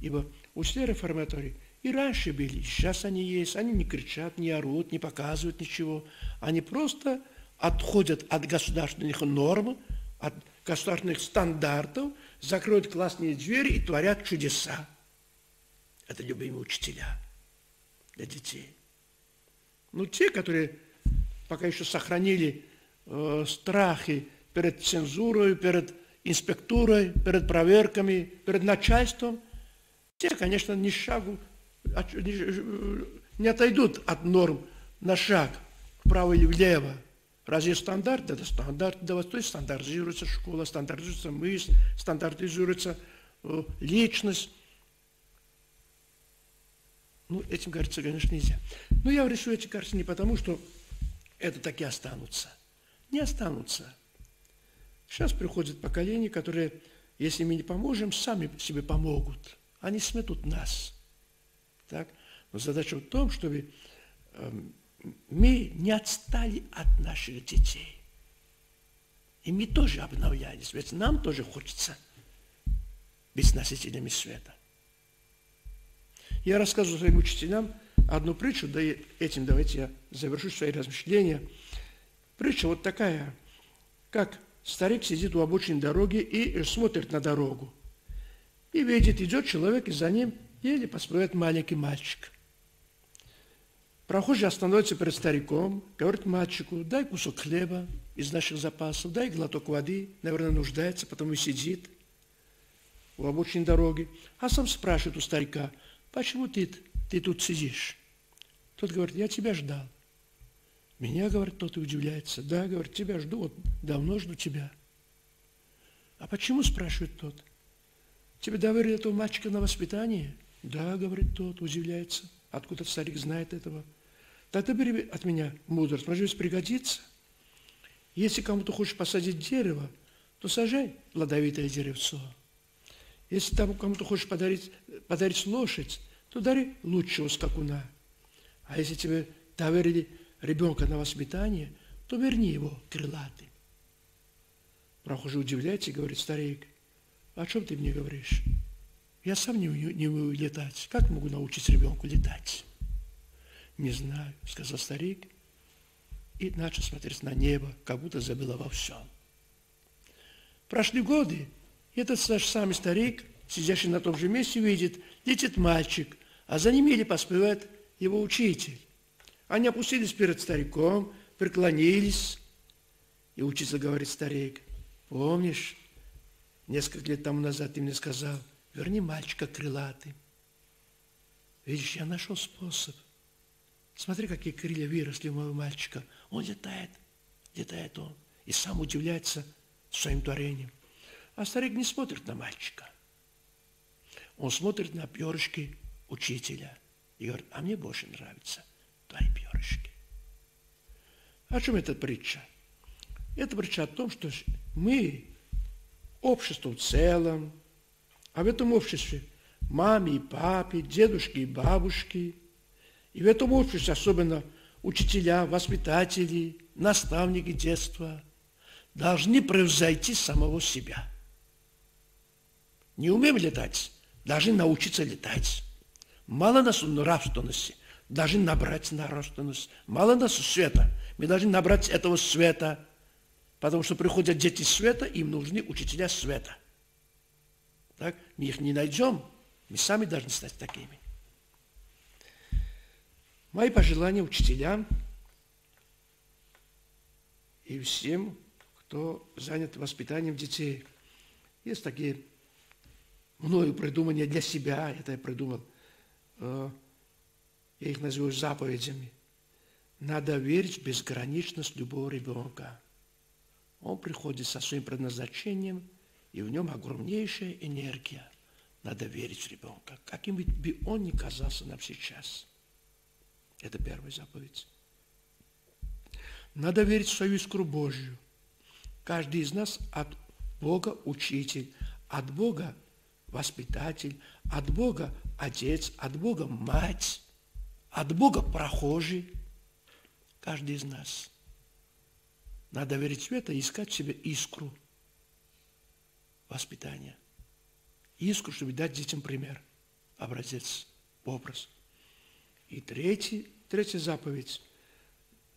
Ибо учителя-реформаторы и раньше были, и сейчас они есть. Они не кричат, не орут, не показывают ничего. Они просто отходят от государственных норм, от государственных стандартов, закроют классные двери и творят чудеса. Это любимые учителя для детей. Но те, которые пока еще сохранили страхи перед цензурой, перед инспектурой, перед проверками, перед начальством, те, конечно, ни шагу не отойдут от норм на шаг вправо или влево. Разве стандарт? Это стандарт. То есть стандартизируется школа, стандартизируется мысль, стандартизируется личность. Ну, этим, кажется, конечно, нельзя. Но я решу эти, кажется, не потому, что это таки останутся. Не останутся. Сейчас приходит поколение, которое, если мы не поможем, сами себе помогут. Они сметут нас. Так? Но задача в том, чтобы мы не отстали от наших детей. И мы тоже обновлялись. Ведь нам тоже хочется быть носителями света. Я рассказываю своим учителям одну притчу, да и этим давайте я завершу свои размышления. Притча вот такая, как старик сидит у обочины дороги и смотрит на дорогу. И видит, идет человек, и за ним еле поспевает маленький мальчик. Прохожий остановится перед стариком, говорит мальчику: дай кусок хлеба из наших запасов, дай глоток воды, наверное, нуждается, потому и сидит у обочины дороги. А сам спрашивает у старика: почему ты тут сидишь? Тот говорит: я тебя ждал. Меня, говорит, тот и удивляется. Да, говорит, тебя жду, вот давно жду тебя. А почему, спрашивает тот? Тебе доверили этого мальчика на воспитание? Да, говорит тот, удивляется. Откуда старик знает этого? Тогда бери от меня мудрость, может быть, пригодится. Если кому-то хочешь посадить дерево, то сажай плодовитое деревцо. Если там кому-то хочешь подарить лошадь, то дари лучшего скакуна. А если тебе доверили ребенка на воспитание, то верни его крылатым. Прохожий удивляется и говорит: старик, о чем ты мне говоришь? Я сам не умею летать. Как могу научить ребенку летать? Не знаю, сказал старик, и начал смотреть на небо, как будто забыл обо всем. Прошли годы, и этот самый старик, сидящий на том же месте, видит, летит мальчик, а за ним еле поспевает его учитель. Они опустились перед стариком, преклонились, и учитель говорит: старик, помнишь, несколько лет тому назад ты мне сказал, верни мальчика крылатым. Видишь, я нашел способ. Смотри, какие крылья выросли у моего мальчика. Он летает он, и сам удивляется своим творением. А старик не смотрит на мальчика. Он смотрит на перышки учителя и говорит: а мне больше нравятся твои перышки. О чем эта притча? Это притча о том, что мы, общество в целом, а в этом обществе маме и папе, дедушки и бабушки, и в этом обществе особенно учителя, воспитатели, наставники детства должны превзойти самого себя. Не умеем летать, должны научиться летать. Мало нас нравственности, должны набрать нравственность. Мало нас света, мы должны набрать этого света, потому что приходят дети света, им нужны учителя света. Так? Мы их не найдем, мы сами должны стать такими. Мои пожелания учителям и всем, кто занят воспитанием детей. Есть такие мною придумания для себя, это я придумал, я их называю заповедями. Надо верить в безграничность любого ребенка. Он приходит со своим предназначением, и в нем огромнейшая энергия. Надо верить в ребенка, каким бы он ни казался нам сейчас. Это первая заповедь. Надо верить в свою искру Божью. Каждый из нас от Бога учитель, от Бога воспитатель, от Бога отец, от Бога мать, от Бога прохожий. Каждый из нас. Надо верить в это и искать в себе искру воспитания. Искру, чтобы дать детям пример, образец, образ. И третья заповедь.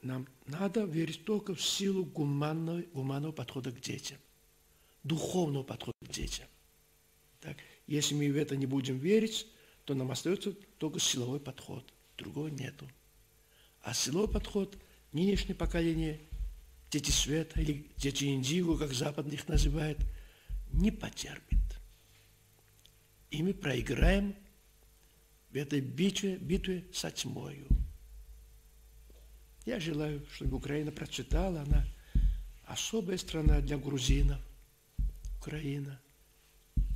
Нам надо верить только в силу гуманного подхода к детям, духовного подхода к детям. Так? Если мы в это не будем верить, то нам остается только силовой подход. Другого нету. А силовой подход нынешнее поколение, дети света или дети индиго, как Запад их называет, не потерпит. И мы проиграем в этой битве со тьмою. Я желаю, чтобы Украина процветала. Она особая страна для грузинов. Украина.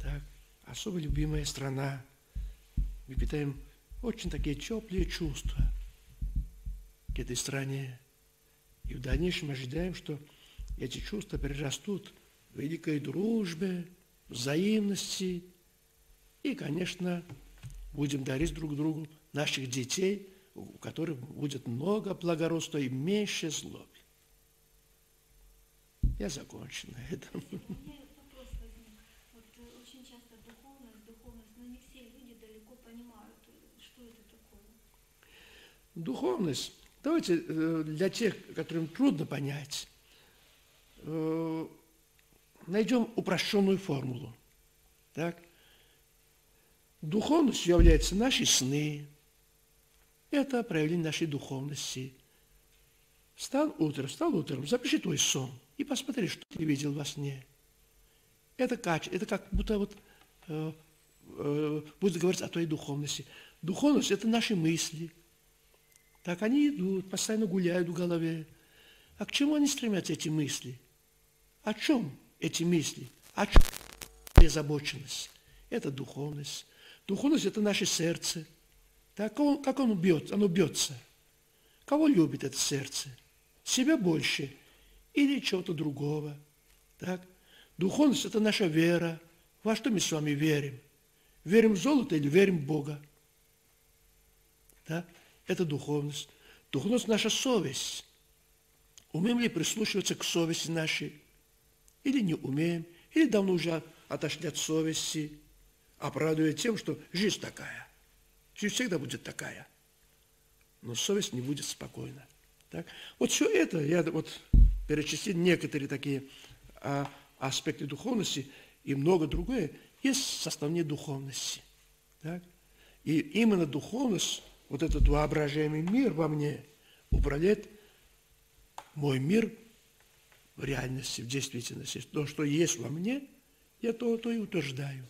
Так, особо любимая страна. Мы питаем очень такие теплые чувства к этой стране. И в дальнейшем ожидаем, что эти чувства перерастут в великой дружбе, взаимности. И, конечно, будем дарить друг другу наших детей, у которых будет много благородства и меньше злобы. Я закончу на этом. У меня вопрос возник. Вот очень часто духовность, но не все люди далеко понимают, что это такое. Духовность. Давайте для тех, которым трудно понять, найдем упрощенную формулу. Так? Духовностью являются наши сны. Это проявление нашей духовности. Встал утром, запиши твой сон и посмотри, что ты видел во сне. Это как будто будет говорить о твоей духовности. Духовность – это наши мысли. Так они идут, постоянно гуляют в голове. А к чему они стремятся, эти мысли? О чем эти мысли? О чем озабоченность? Это духовность. Духовность – это наше сердце. Так, как оно бьется? Оно бьется. Кого любит это сердце? Себя больше или чего-то другого? Так? Духовность – это наша вера. Во что мы с вами верим? Верим в золото или верим в Бога? Да? Это духовность. Духовность – наша совесть. Умеем ли прислушиваться к совести нашей? Или не умеем? Или давно уже отошли от совести, оправдывая тем, что жизнь такая. Жизнь всегда будет такая. Но совесть не будет спокойна. Так? Вот все это, я вот перечислил некоторые такие аспекты духовности, и много другое, есть составные духовности. Так? И именно духовность, вот этот воображаемый мир во мне, управляет мой мир в реальности, в действительности. То, что есть во мне, я то и утверждаю.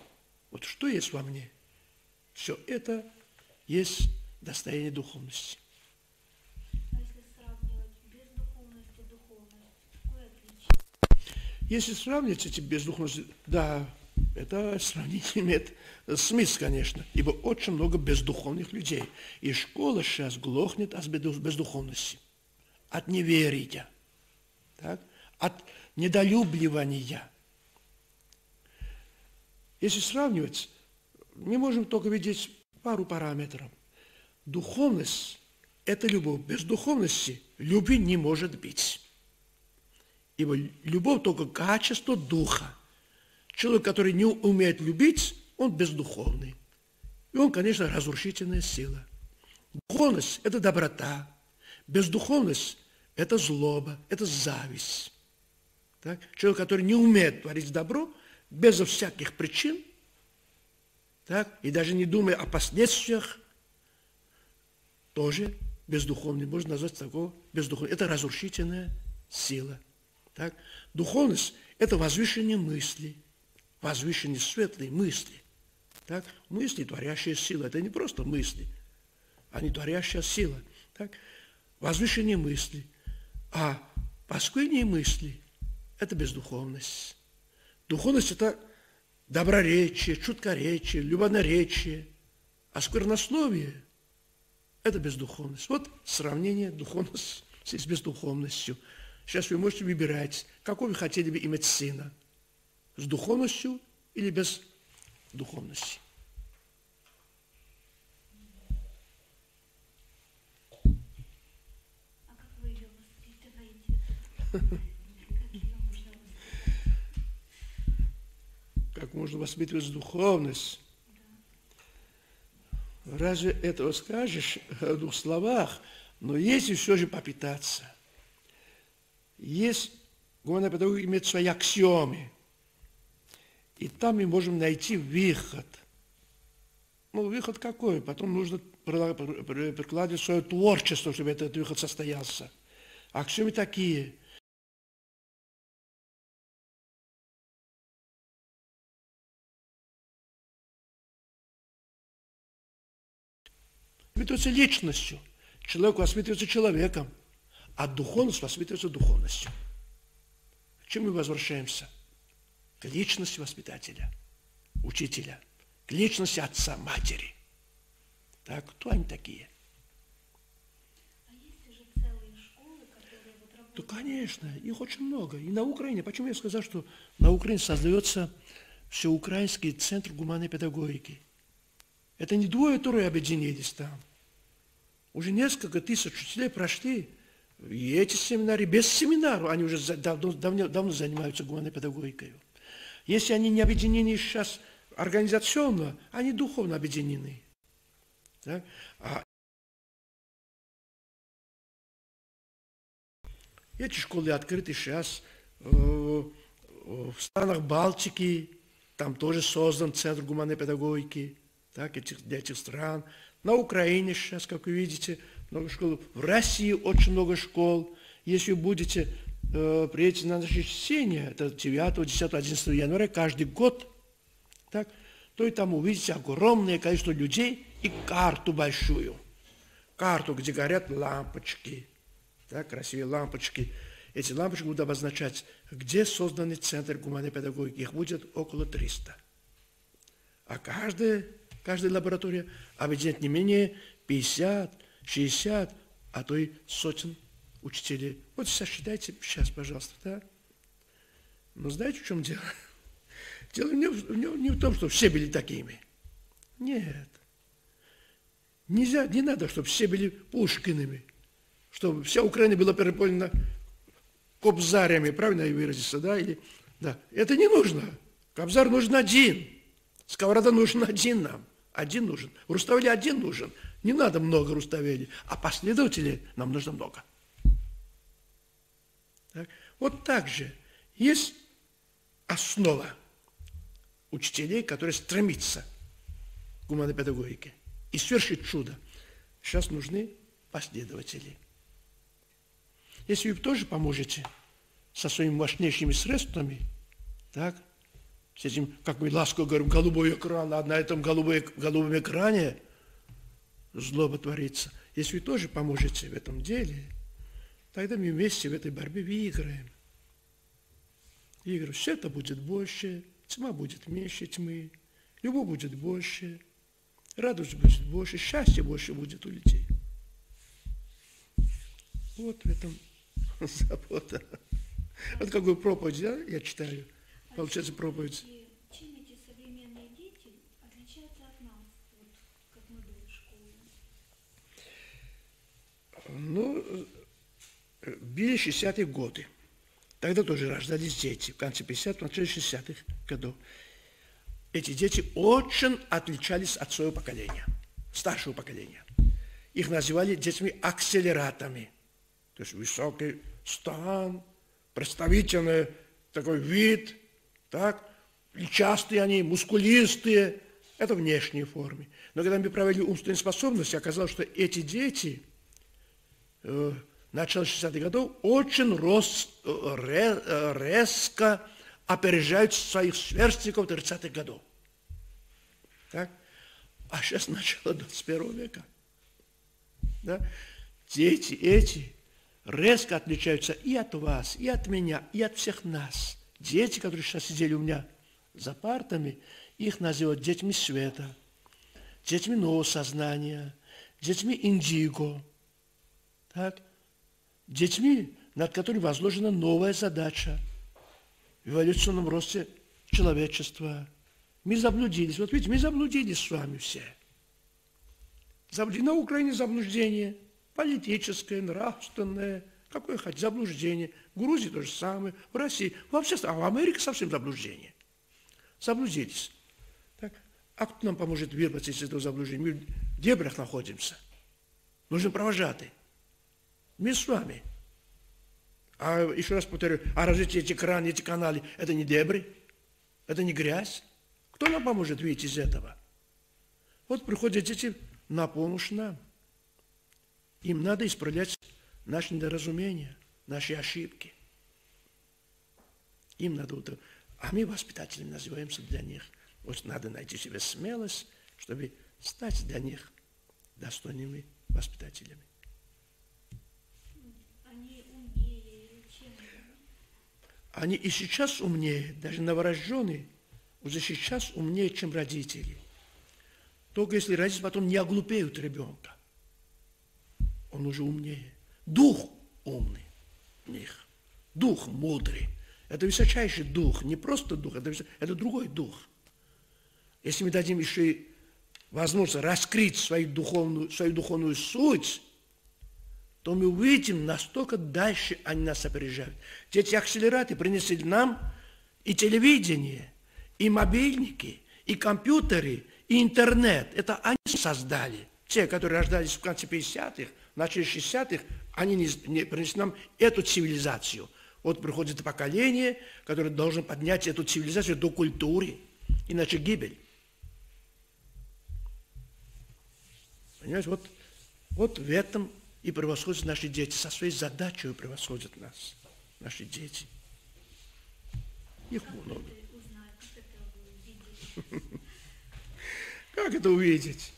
Вот что есть во мне, все это есть достояние духовности. А если сравнивать бездуховность и духовность, какое отличие? Если сравнивать эти бездуховности, да, это сравнение имеет смысл, конечно, ибо очень много бездуховных людей. И школа сейчас глохнет от бездуховности, от неверия, так? От недолюбливания. Если сравнивать, мы можем только видеть пару параметров. Духовность – это любовь. Без духовности любви не может быть. Ибо любовь только качество духа. Человек, который не умеет любить, он бездуховный. И он, конечно, разрушительная сила. Духовность – это доброта. Бездуховность – это злоба, это зависть. Так? Человек, который не умеет творить добро, безо всяких причин, так? И даже не думая о последствиях, тоже бездуховный. Можно назвать такого бездуховным. Это разрушительная сила. Так? Духовность – это возвышение мысли, возвышение светлой мысли. Так? Мысли, творящая сила. Это не просто мысли, а не творящая сила. Так? Возвышение мысли. А паскудные мысли – это бездуховность. Духовность – это доброречие, чуткоречие, любоноречие. А сквернословие – это бездуховность. Вот сравнение духовности с бездуховностью. Сейчас вы можете выбирать, какой вы хотели бы иметь сына. С духовностью или без духовности. А как вы ее воспитываете? Как можно воспитывать духовность? Разве этого скажешь в двух словах? Но если все же попытаться. Есть, гуманная педагогика имеет свои аксиомы. И там мы можем найти выход. Ну, выход какой? Потом нужно прикладывать свое творчество, чтобы этот выход состоялся. Аксиомы такие. Воспитывается личностью. Человек воспитывается человеком, а духовность воспитывается духовностью. К чему мы возвращаемся? К личности воспитателя, учителя, к личности отца, матери. Так, кто они такие? А есть уже целые школы, которые вот работают? Да, конечно, их очень много. И на Украине, почему я сказал, что на Украине создается всеукраинский центр гуманной педагогики. Это не двое-трое объединились там. Уже несколько тысяч учителей прошли, и эти семинары, без семинаров, они уже давно занимаются гуманной педагогикой. Если они не объединены сейчас организационно, они духовно объединены. Так? А эти школы открыты сейчас в странах Балтики, там тоже создан центр гуманной педагогики, так, для этих стран. На Украине сейчас, как вы видите, много школ. В России очень много школ. Если вы будете приедете на наше чтение, это 9, 10, 11 января, каждый год, так, то и там увидите огромное количество людей и карту большую. Карту, где горят лампочки, так, красивые лампочки. Эти лампочки будут обозначать, где создан центр гуманной педагогики. Их будет около 300. А каждый Каждая лаборатория объединяет не менее 50, 60, а то и сотен учителей. Вот сейчас считайте, сейчас, пожалуйста, да? Но знаете, в чем дело? Дело не в том, что все были такими. Нет. Нельзя, не надо, чтобы все были Пушкиными, чтобы вся Украина была переполнена кобзарями, правильно я выразился, да? Или, да. Это не нужно. Кобзар нужен один. Сковорода нужен один нам. Один нужен. Руставели один нужен. Не надо много руставелей, а последователей нам нужно много. Так? Вот так же есть основа учителей, которые стремятся к гуманной педагогике и свершить чудо. Сейчас нужны последователи. Если вы тоже поможете со своими мощнейшими средствами, так, с этим, как мы ласково говорим, голубой экран, а на этом голубом экране злоба творится. Если вы тоже поможете в этом деле, тогда мы вместе в этой борьбе выиграем. Света будет больше, тьма будет меньше тьмы, любовь будет больше, радость будет больше, счастье больше будет у людей. Вот в этом забота. Вот какую проповедь, да, я читаю. Получается проповедь. Чем эти современные дети отличаются от нас, вот, как мы были в школе? Ну, были 60-е годы. Тогда тоже рождались дети, в конце 50-х, в начале 60-х годов. Эти дети очень отличались от своего поколения, старшего поколения. Их называли детьми-акселератами. То есть высокий стан, представительный такой вид, так, плечастые они, мускулистые. Это внешние формы. Но когда мы провели умственные способности, оказалось, что эти дети начала 60-х годов очень резко опережают своих сверстников 30-х годов. Так? А сейчас начало 21 века. Да? Дети эти резко отличаются и от вас, и от меня, и от всех нас. Дети, которые сейчас сидели у меня за партами, их называют детьми света, детьми нового сознания, детьми индиго. Так? Детьми, над которыми возложена новая задача в эволюционном росте человечества. Мы заблудились. Вот видите, мы заблудились с вами все. На Украине заблуждение. Политическое, нравственное, какое хоть заблуждение. В Грузии то же самое, в России. Вообще, а в Америке совсем заблуждение. Заблудились. Так? А кто нам поможет вырваться из этого заблуждения? Мы в дебрях находимся. Нужен провожатый. Мы с вами. А еще раз повторю, а разве эти экраны, эти каналы, это не дебри? Это не грязь? Кто нам поможет выйти из этого? Вот приходят дети на помощь нам. Им надо исправлять наши недоразумения, наши ошибки. Им надо, а мы воспитателями называемся для них. Вот надо найти себе смелость, чтобы стать для них достойными воспитателями. Они и сейчас умнее, даже новорожденные, уже сейчас умнее, чем родители. Только если родители потом не оглупеют ребенка, он уже умнее. Дух умный у них, дух мудрый. Это высочайший дух, не просто дух, это другой дух. Если мы дадим еще и возможность раскрыть свою духовную суть, то мы увидим, настолько дальше они нас опережают. Эти акселераты принесли нам и телевидение, и мобильники, и компьютеры, и интернет. Это они создали. Те, которые рождались в конце 50-х, в начале 60-х, они не принесли нам эту цивилизацию. Вот приходит поколение, которое должно поднять эту цивилизацию до культуры, иначе гибель. Понимаете, вот в этом и превосходят наши дети. Со своей задачей превосходят нас, наши дети. Их много. Как это увидеть?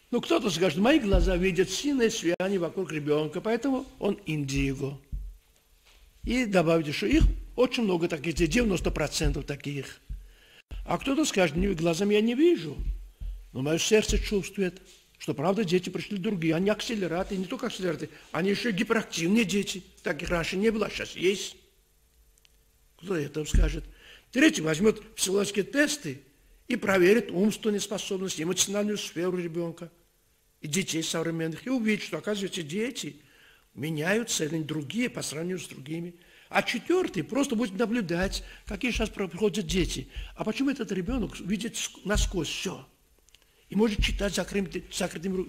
Ну, кто-то скажет, мои глаза видят сильное сияние вокруг ребенка, поэтому он индиго. И добавьте, что их очень много таких, 90% таких. А кто-то скажет, глазами я не вижу. Но мое сердце чувствует, что, правда, дети пришли другие. Они акселераты, не только акселераты, они еще гиперактивные дети. Таких раньше не было, а сейчас есть. Кто это скажет? Третий возьмет психологические тесты и проверит умственные способности, эмоциональную сферу ребенка и детей современных, и увидит, что, оказывается, дети меняются, они другие по сравнению с другими. А четвертый просто будет наблюдать, какие сейчас проходят дети. А почему этот ребенок видит насквозь все? И может читать закрытыми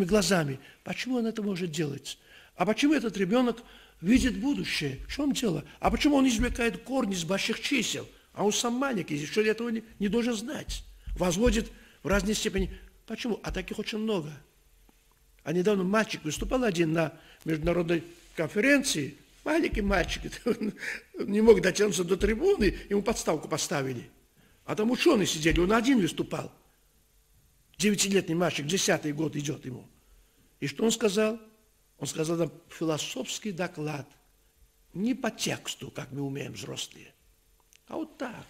глазами. Почему он это может делать? А почему этот ребенок видит будущее? В чем дело? А почему он извлекает корни из больших чисел? А он сам маленький, еще этого не должен знать. Возводит в разной степени. Почему? А таких очень много. А недавно мальчик выступал один на международной конференции. Маленький мальчик, не мог дотянуться до трибуны, ему подставку поставили. А там ученые сидели, он один выступал. 9-летний мальчик, 10-й год идет ему. И что он сказал? Он сказал нам философский доклад. Не по тексту, как мы умеем взрослые, а вот так,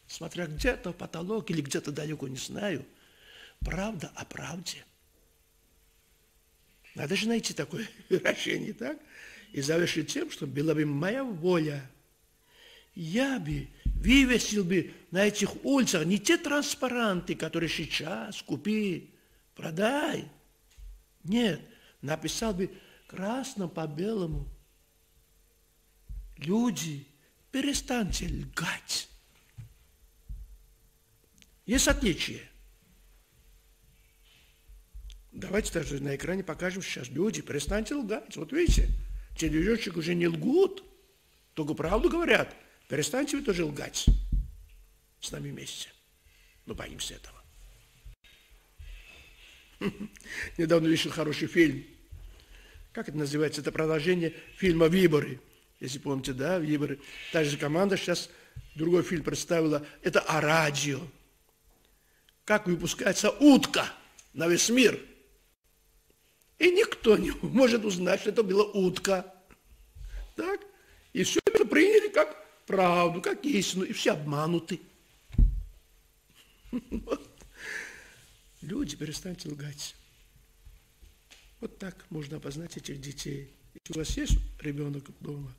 смотря где-то в потолок или где-то далеко, не знаю, правда о правде. Надо же найти такое решение, так? И завершить тем, что была бы моя воля. Я бы вывесил бы на этих улицах не те транспаранты, которые сейчас купи, продай. Нет, написал бы красным по белому. Люди, перестаньте лгать. Есть отличие. Давайте даже на экране покажем сейчас. Люди, перестаньте лгать. Вот видите, телевизорщики уже не лгут, только правду говорят. Перестаньте вы тоже лгать с нами вместе. Но боимся этого. Недавно вышел хороший фильм. Как это называется? Это продолжение фильма «Выборы». Если помните, да, «Выборы». Та же команда сейчас другой фильм представила. Это о радио. Как выпускается утка на весь мир. И никто не может узнать, что это была утка. Так? И все это приняли как правду, как истину. И все обмануты. Люди, перестаньте лгать. Вот так можно опознать этих детей. Если у вас есть ребенок дома,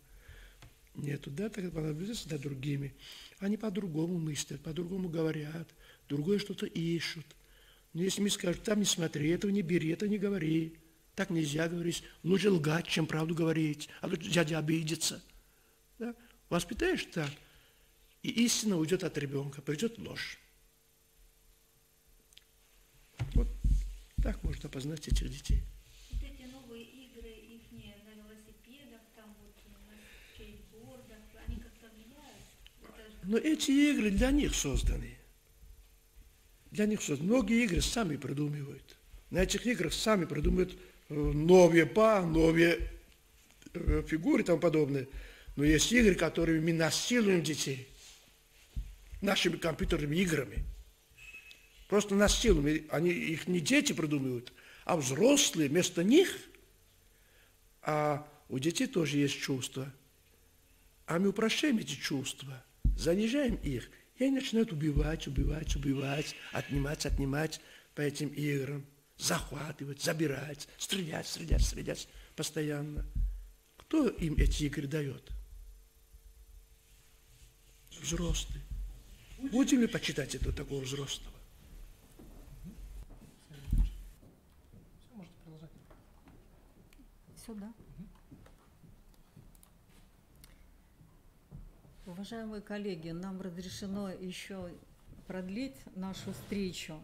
нету, да, тогда понадобится за другими. Они по-другому мыслят, по-другому говорят, другое что-то ищут. Но если мне скажут, там не смотри, этого не бери, это не говори, так нельзя говорить, лучше лгать, чем правду говорить, а то дядя обидится. Да? Воспитаешь так, и истина уйдет от ребенка, придет ложь. Вот так можно опознать этих детей. Вот эти новые игры, их на велосипедах, там вот на скейтбордах, они как-то влияют? Но эти игры для них созданы. Для них созданы. Многие игры сами придумывают. На этих играх сами придумывают новые новые фигуры и тому подобное. Но есть игры, которыми мы насилуем детей. Нашими компьютерными играми. Просто насилуем. Их не дети придумывают, а взрослые вместо них. А у детей тоже есть чувства. А мы упрощаем эти чувства, занижаем их, и они начинают убивать, отнимать по этим играм, захватывать, забирать, стрелять постоянно. Кто им эти игры дает? Взрослые. Будем ли почитать это такого взрослого? Все, можете продолжать. Все, да? Уважаемые коллеги, нам разрешено еще продлить нашу встречу.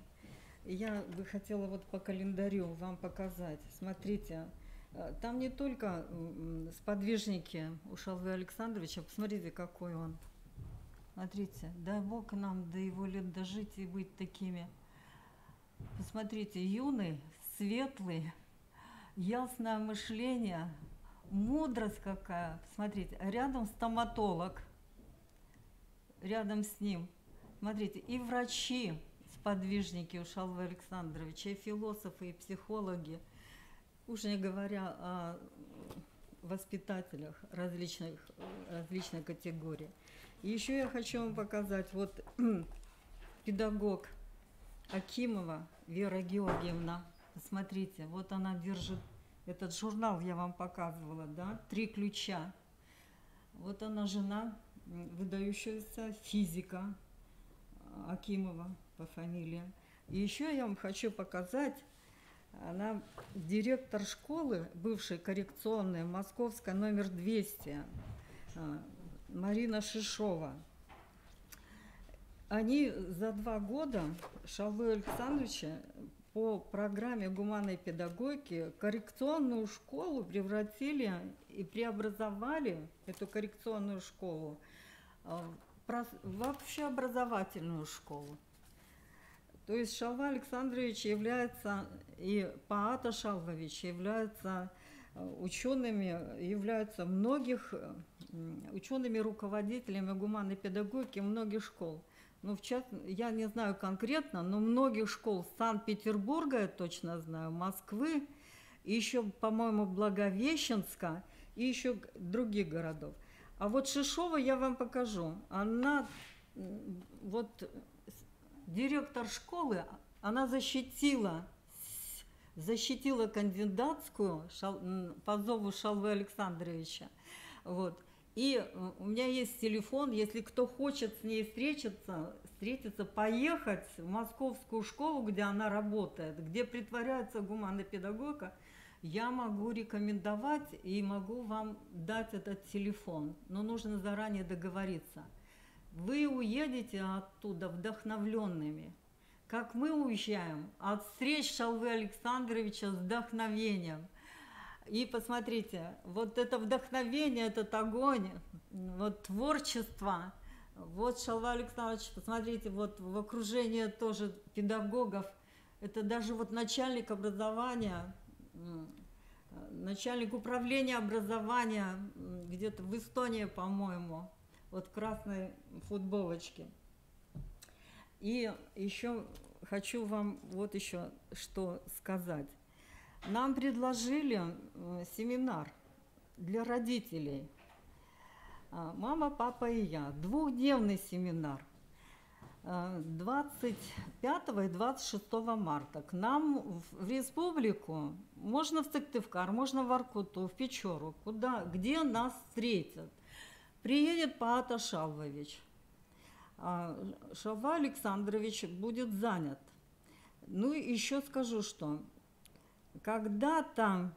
Я бы хотела вот по календарю вам показать. Смотрите, там не только сподвижники у Шалвы Александровича, посмотрите, какой он. Смотрите, дай Бог нам до его лет дожить и быть такими. Посмотрите, юный, светлый, ясное мышление, мудрость какая. Смотрите, рядом стоматолог, рядом с ним. Смотрите, и врачи, сподвижники у Шалвы Александровича, и философы, и психологи, уж не говоря о воспитателях различной категории. И еще я хочу вам показать, вот педагог Акимова Вера Георгиевна. Посмотрите, вот она держит этот журнал, я вам показывала, да, «Три ключа». Вот она жена выдающегося физика Акимова по фамилии. И еще я вам хочу показать, она директор школы, бывшей коррекционной, Московская, номер 200, Марина Шишова. Они за 2 года Шалвы Александровича по программе гуманной педагогики коррекционную школу превратили и преобразовали эту коррекционную школу в общеобразовательную школу. То есть Шалва Александрович является, и Паата Шалвович являются учеными, являются учеными руководителями гуманной педагогики многих школ. Ну, я не знаю конкретно, но многих школ Санкт-Петербурга, я точно знаю, Москвы, и еще, по-моему, Благовещенска, и еще других городов. А вот Шишова я вам покажу. Она, вот, директор школы, она защитила кандидатскую по зову Шалвы Александровича. Вот. И у меня есть телефон, если кто хочет с ней встретиться, поехать в московскую школу, где она работает, где притворяется гуманная педагогика, я могу рекомендовать и могу вам дать этот телефон, но нужно заранее договориться. Вы уедете оттуда вдохновленными, как мы уезжаем от встреч Шалвы Александровича с вдохновением. И посмотрите, вот это вдохновение, этот огонь, вот творчество, вот Шалва Александрович, посмотрите, вот в окружении тоже педагогов, это даже вот начальник образования, начальник управления образования, где-то в Эстонии, по-моему, вот в красной футболочке. И еще хочу вам вот еще что сказать. Нам предложили семинар для родителей. Мама, папа и я. 2-дневный семинар. 25 и 26 марта. К нам в республику, можно в Сыктывкар, можно в Воркуту, в Печору, где нас встретят. Приедет Паата Шалвович. Шалва Александрович будет занят. Ну и еще скажу, что когда-то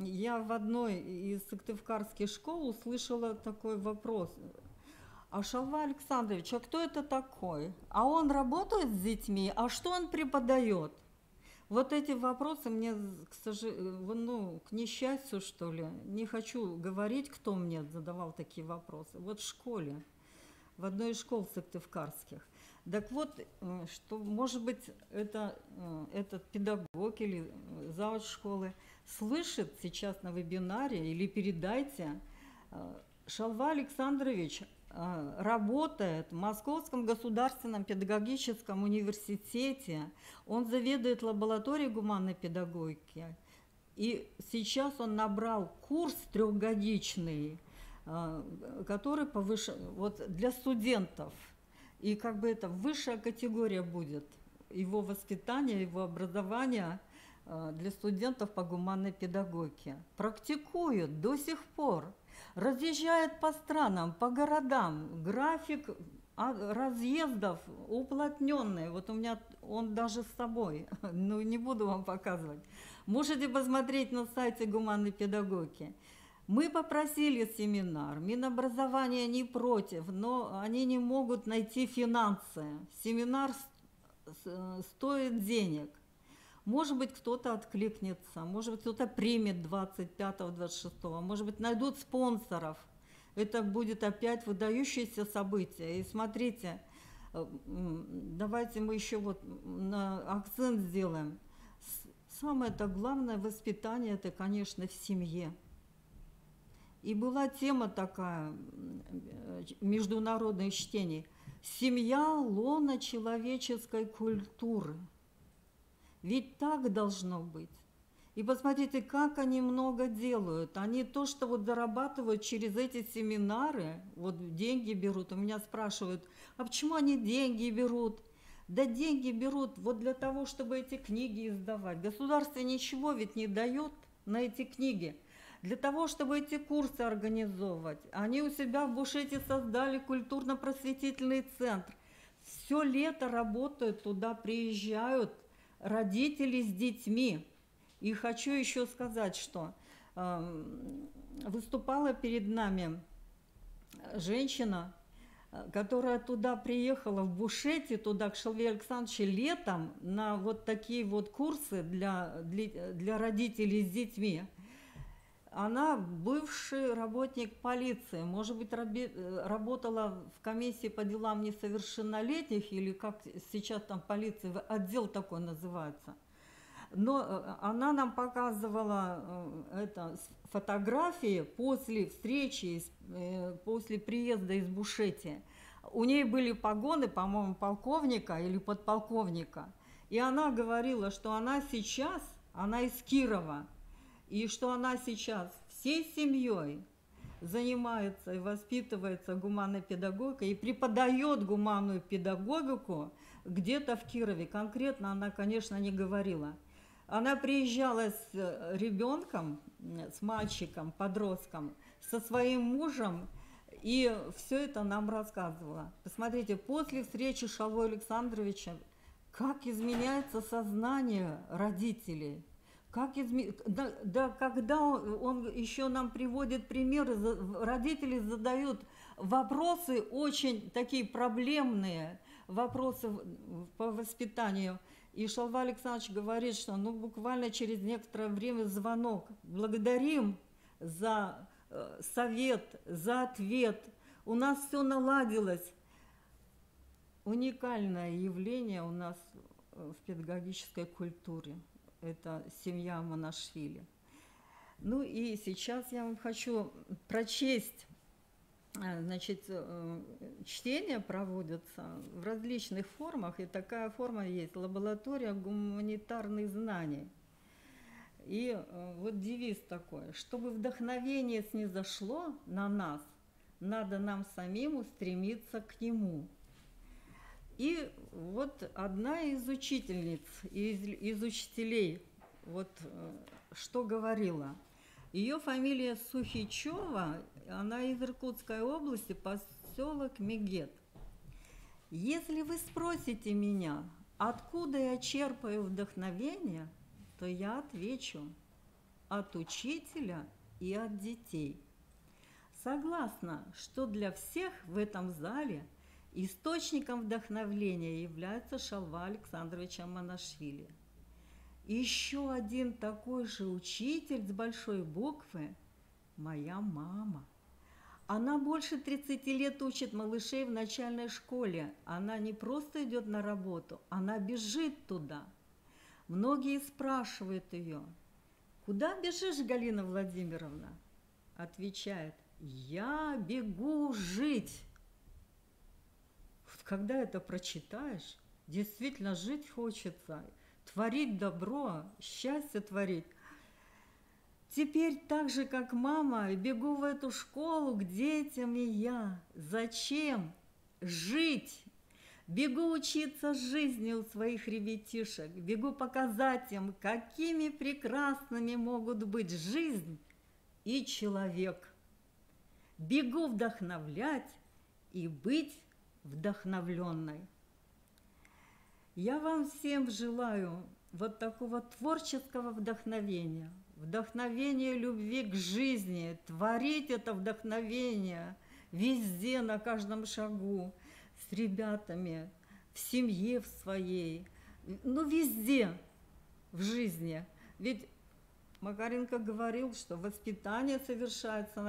я в одной из сыктывкарских школ услышала такой вопрос. А Шалва Александрович, а кто это такой? А он работает с детьми? А что он преподает? Вот эти вопросы мне, к несчастью, что ли, не хочу говорить, кто мне задавал такие вопросы. Вот в школе, в одной из школ сыктывкарских. Так вот, что, может быть, этот педагог или завуч школы слышит сейчас на вебинаре, или передайте, Шалва Александрович работает в Московском государственном педагогическом университете, он заведует лабораторией гуманной педагогики, и сейчас он набрал курс 3-годичный, который вот для студентов. И как бы это высшая категория будет его воспитания, его образования для студентов по гуманной педагогике. Практикует до сих пор, разъезжает по странам, по городам, график разъездов уплотненный. Вот у меня он даже с собой, но не буду вам показывать. Можете посмотреть на сайте гуманной педагогики. Мы попросили семинар, Минобразование не против, но они не могут найти финансы. Семинар стоит денег. Может быть, кто-то откликнется, может быть, кто-то примет 25-26, может быть, найдут спонсоров. Это будет опять выдающееся событие. И смотрите, давайте мы еще вот акцент сделаем. Самое-то главное воспитание – это, конечно, в семье. И была тема такая, международных чтений, «Семья – лона человеческой культуры». Ведь так должно быть. И посмотрите, как они много делают. Они то, что вот зарабатывают через эти семинары, вот деньги берут. У меня спрашивают, а почему они деньги берут? Да деньги берут вот для того, чтобы эти книги издавать. Государство ничего ведь не дает на эти книги. Для того, чтобы эти курсы организовывать. Они у себя в Бушете создали культурно-просветительный центр. Все лето работают, туда приезжают родители с детьми. И хочу еще сказать, что выступала перед нами женщина, которая туда приехала, в Бушете, туда к Шалве Александровичу летом на вот такие вот курсы для родителей с детьми. Она бывший работник полиции, может быть, работала в комиссии по делам несовершеннолетних, или как сейчас там полиция, отдел такой называется. Но она нам показывала фотографии после встречи, после приезда из Бушети. У нее были погоны, по-моему, полковника или подполковника. И она говорила, что она сейчас, она из Кирова, и что она сейчас всей семьей занимается и воспитывается гуманной педагогикой и преподает гуманную педагогику где-то в Кирове. Конкретно она, конечно, не говорила. Она приезжала с ребенком, с мальчиком, подростком, со своим мужем, и все это нам рассказывала. Посмотрите, после встречи с Шалвой Александровичем, как изменяется сознание родителей. Когда он еще нам приводит примеры, родители задают вопросы очень такие проблемные, вопросы по воспитанию. И Шалва Александрович говорит, что буквально через некоторое время звонок. Благодарим за совет, за ответ. У нас все наладилось. Уникальное явление у нас в педагогической культуре. Это семья Манашвили. Ну и сейчас я вам хочу прочесть. Значит, чтения проводятся в различных формах, и такая форма есть – лаборатория гуманитарных знаний. И вот девиз такой: чтобы вдохновение снизошло на нас, надо нам самим устремиться к нему. И вот одна из учительниц, из учителей, вот что говорила. Ее фамилия Сухичева, она из Иркутской области, поселок Мегет. Если вы спросите меня, откуда я черпаю вдохновение, то я отвечу: от учителя и от детей. Согласна, что для всех в этом зале источником вдохновения является Шалва Александрович Манашвили. Еще один такой же учитель с большой буквы – моя мама. Она больше 30 лет учит малышей в начальной школе. Она не просто идет на работу, она бежит туда. Многие спрашивают ее: «Куда бежишь, Галина Владимировна?» Отвечает: «Я бегу жить». Вот когда это прочитаешь, действительно жить хочется, творить добро, счастье творить. Теперь так же, как мама, бегу в эту школу к детям и я. Зачем? Жить. Бегу учиться жизни у своих ребятишек. Бегу показать им, какими прекрасными могут быть жизнь и человек. Бегу вдохновлять и быть вдохновленной. Я вам всем желаю вот такого творческого вдохновения, вдохновения любви к жизни, творить это вдохновение везде, на каждом шагу, с ребятами, в семье в своей, везде в жизни. Ведь Макаренко говорил, что воспитание совершается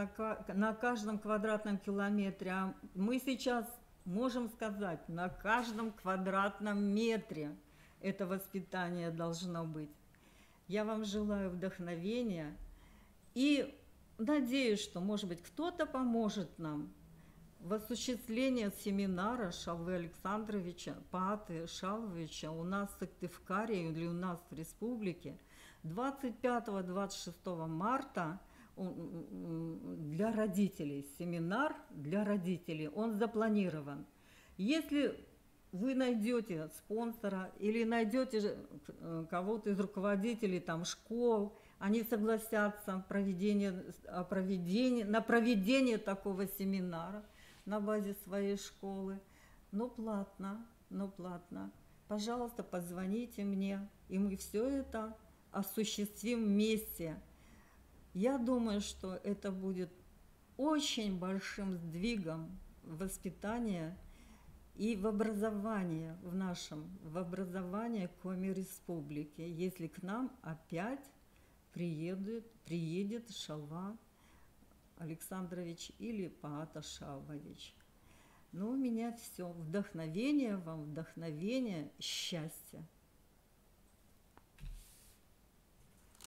на каждом квадратном километре, а мы сейчас можем сказать, на каждом квадратном метре это воспитание должно быть. Я вам желаю вдохновения и надеюсь, что, может быть, кто-то поможет нам в осуществлении семинара Шалвы Александровича, Паты Шалвовича у нас в Сыктывкаре или у нас в республике 25-26 марта для родителей, семинар для родителей, он запланирован. Если вы найдете спонсора или найдете кого-то из руководителей там, школ, они согласятся на проведение такого семинара на базе своей школы, но платно. Пожалуйста, позвоните мне, и мы все это осуществим вместе. Я думаю, что это будет очень большим сдвигом в воспитании и в образовании в образовании Коми-Республики, если к нам опять приедет Шалва Александрович или Паата Шалвович. Ну, у меня все. Вдохновение вам, вдохновение, счастья.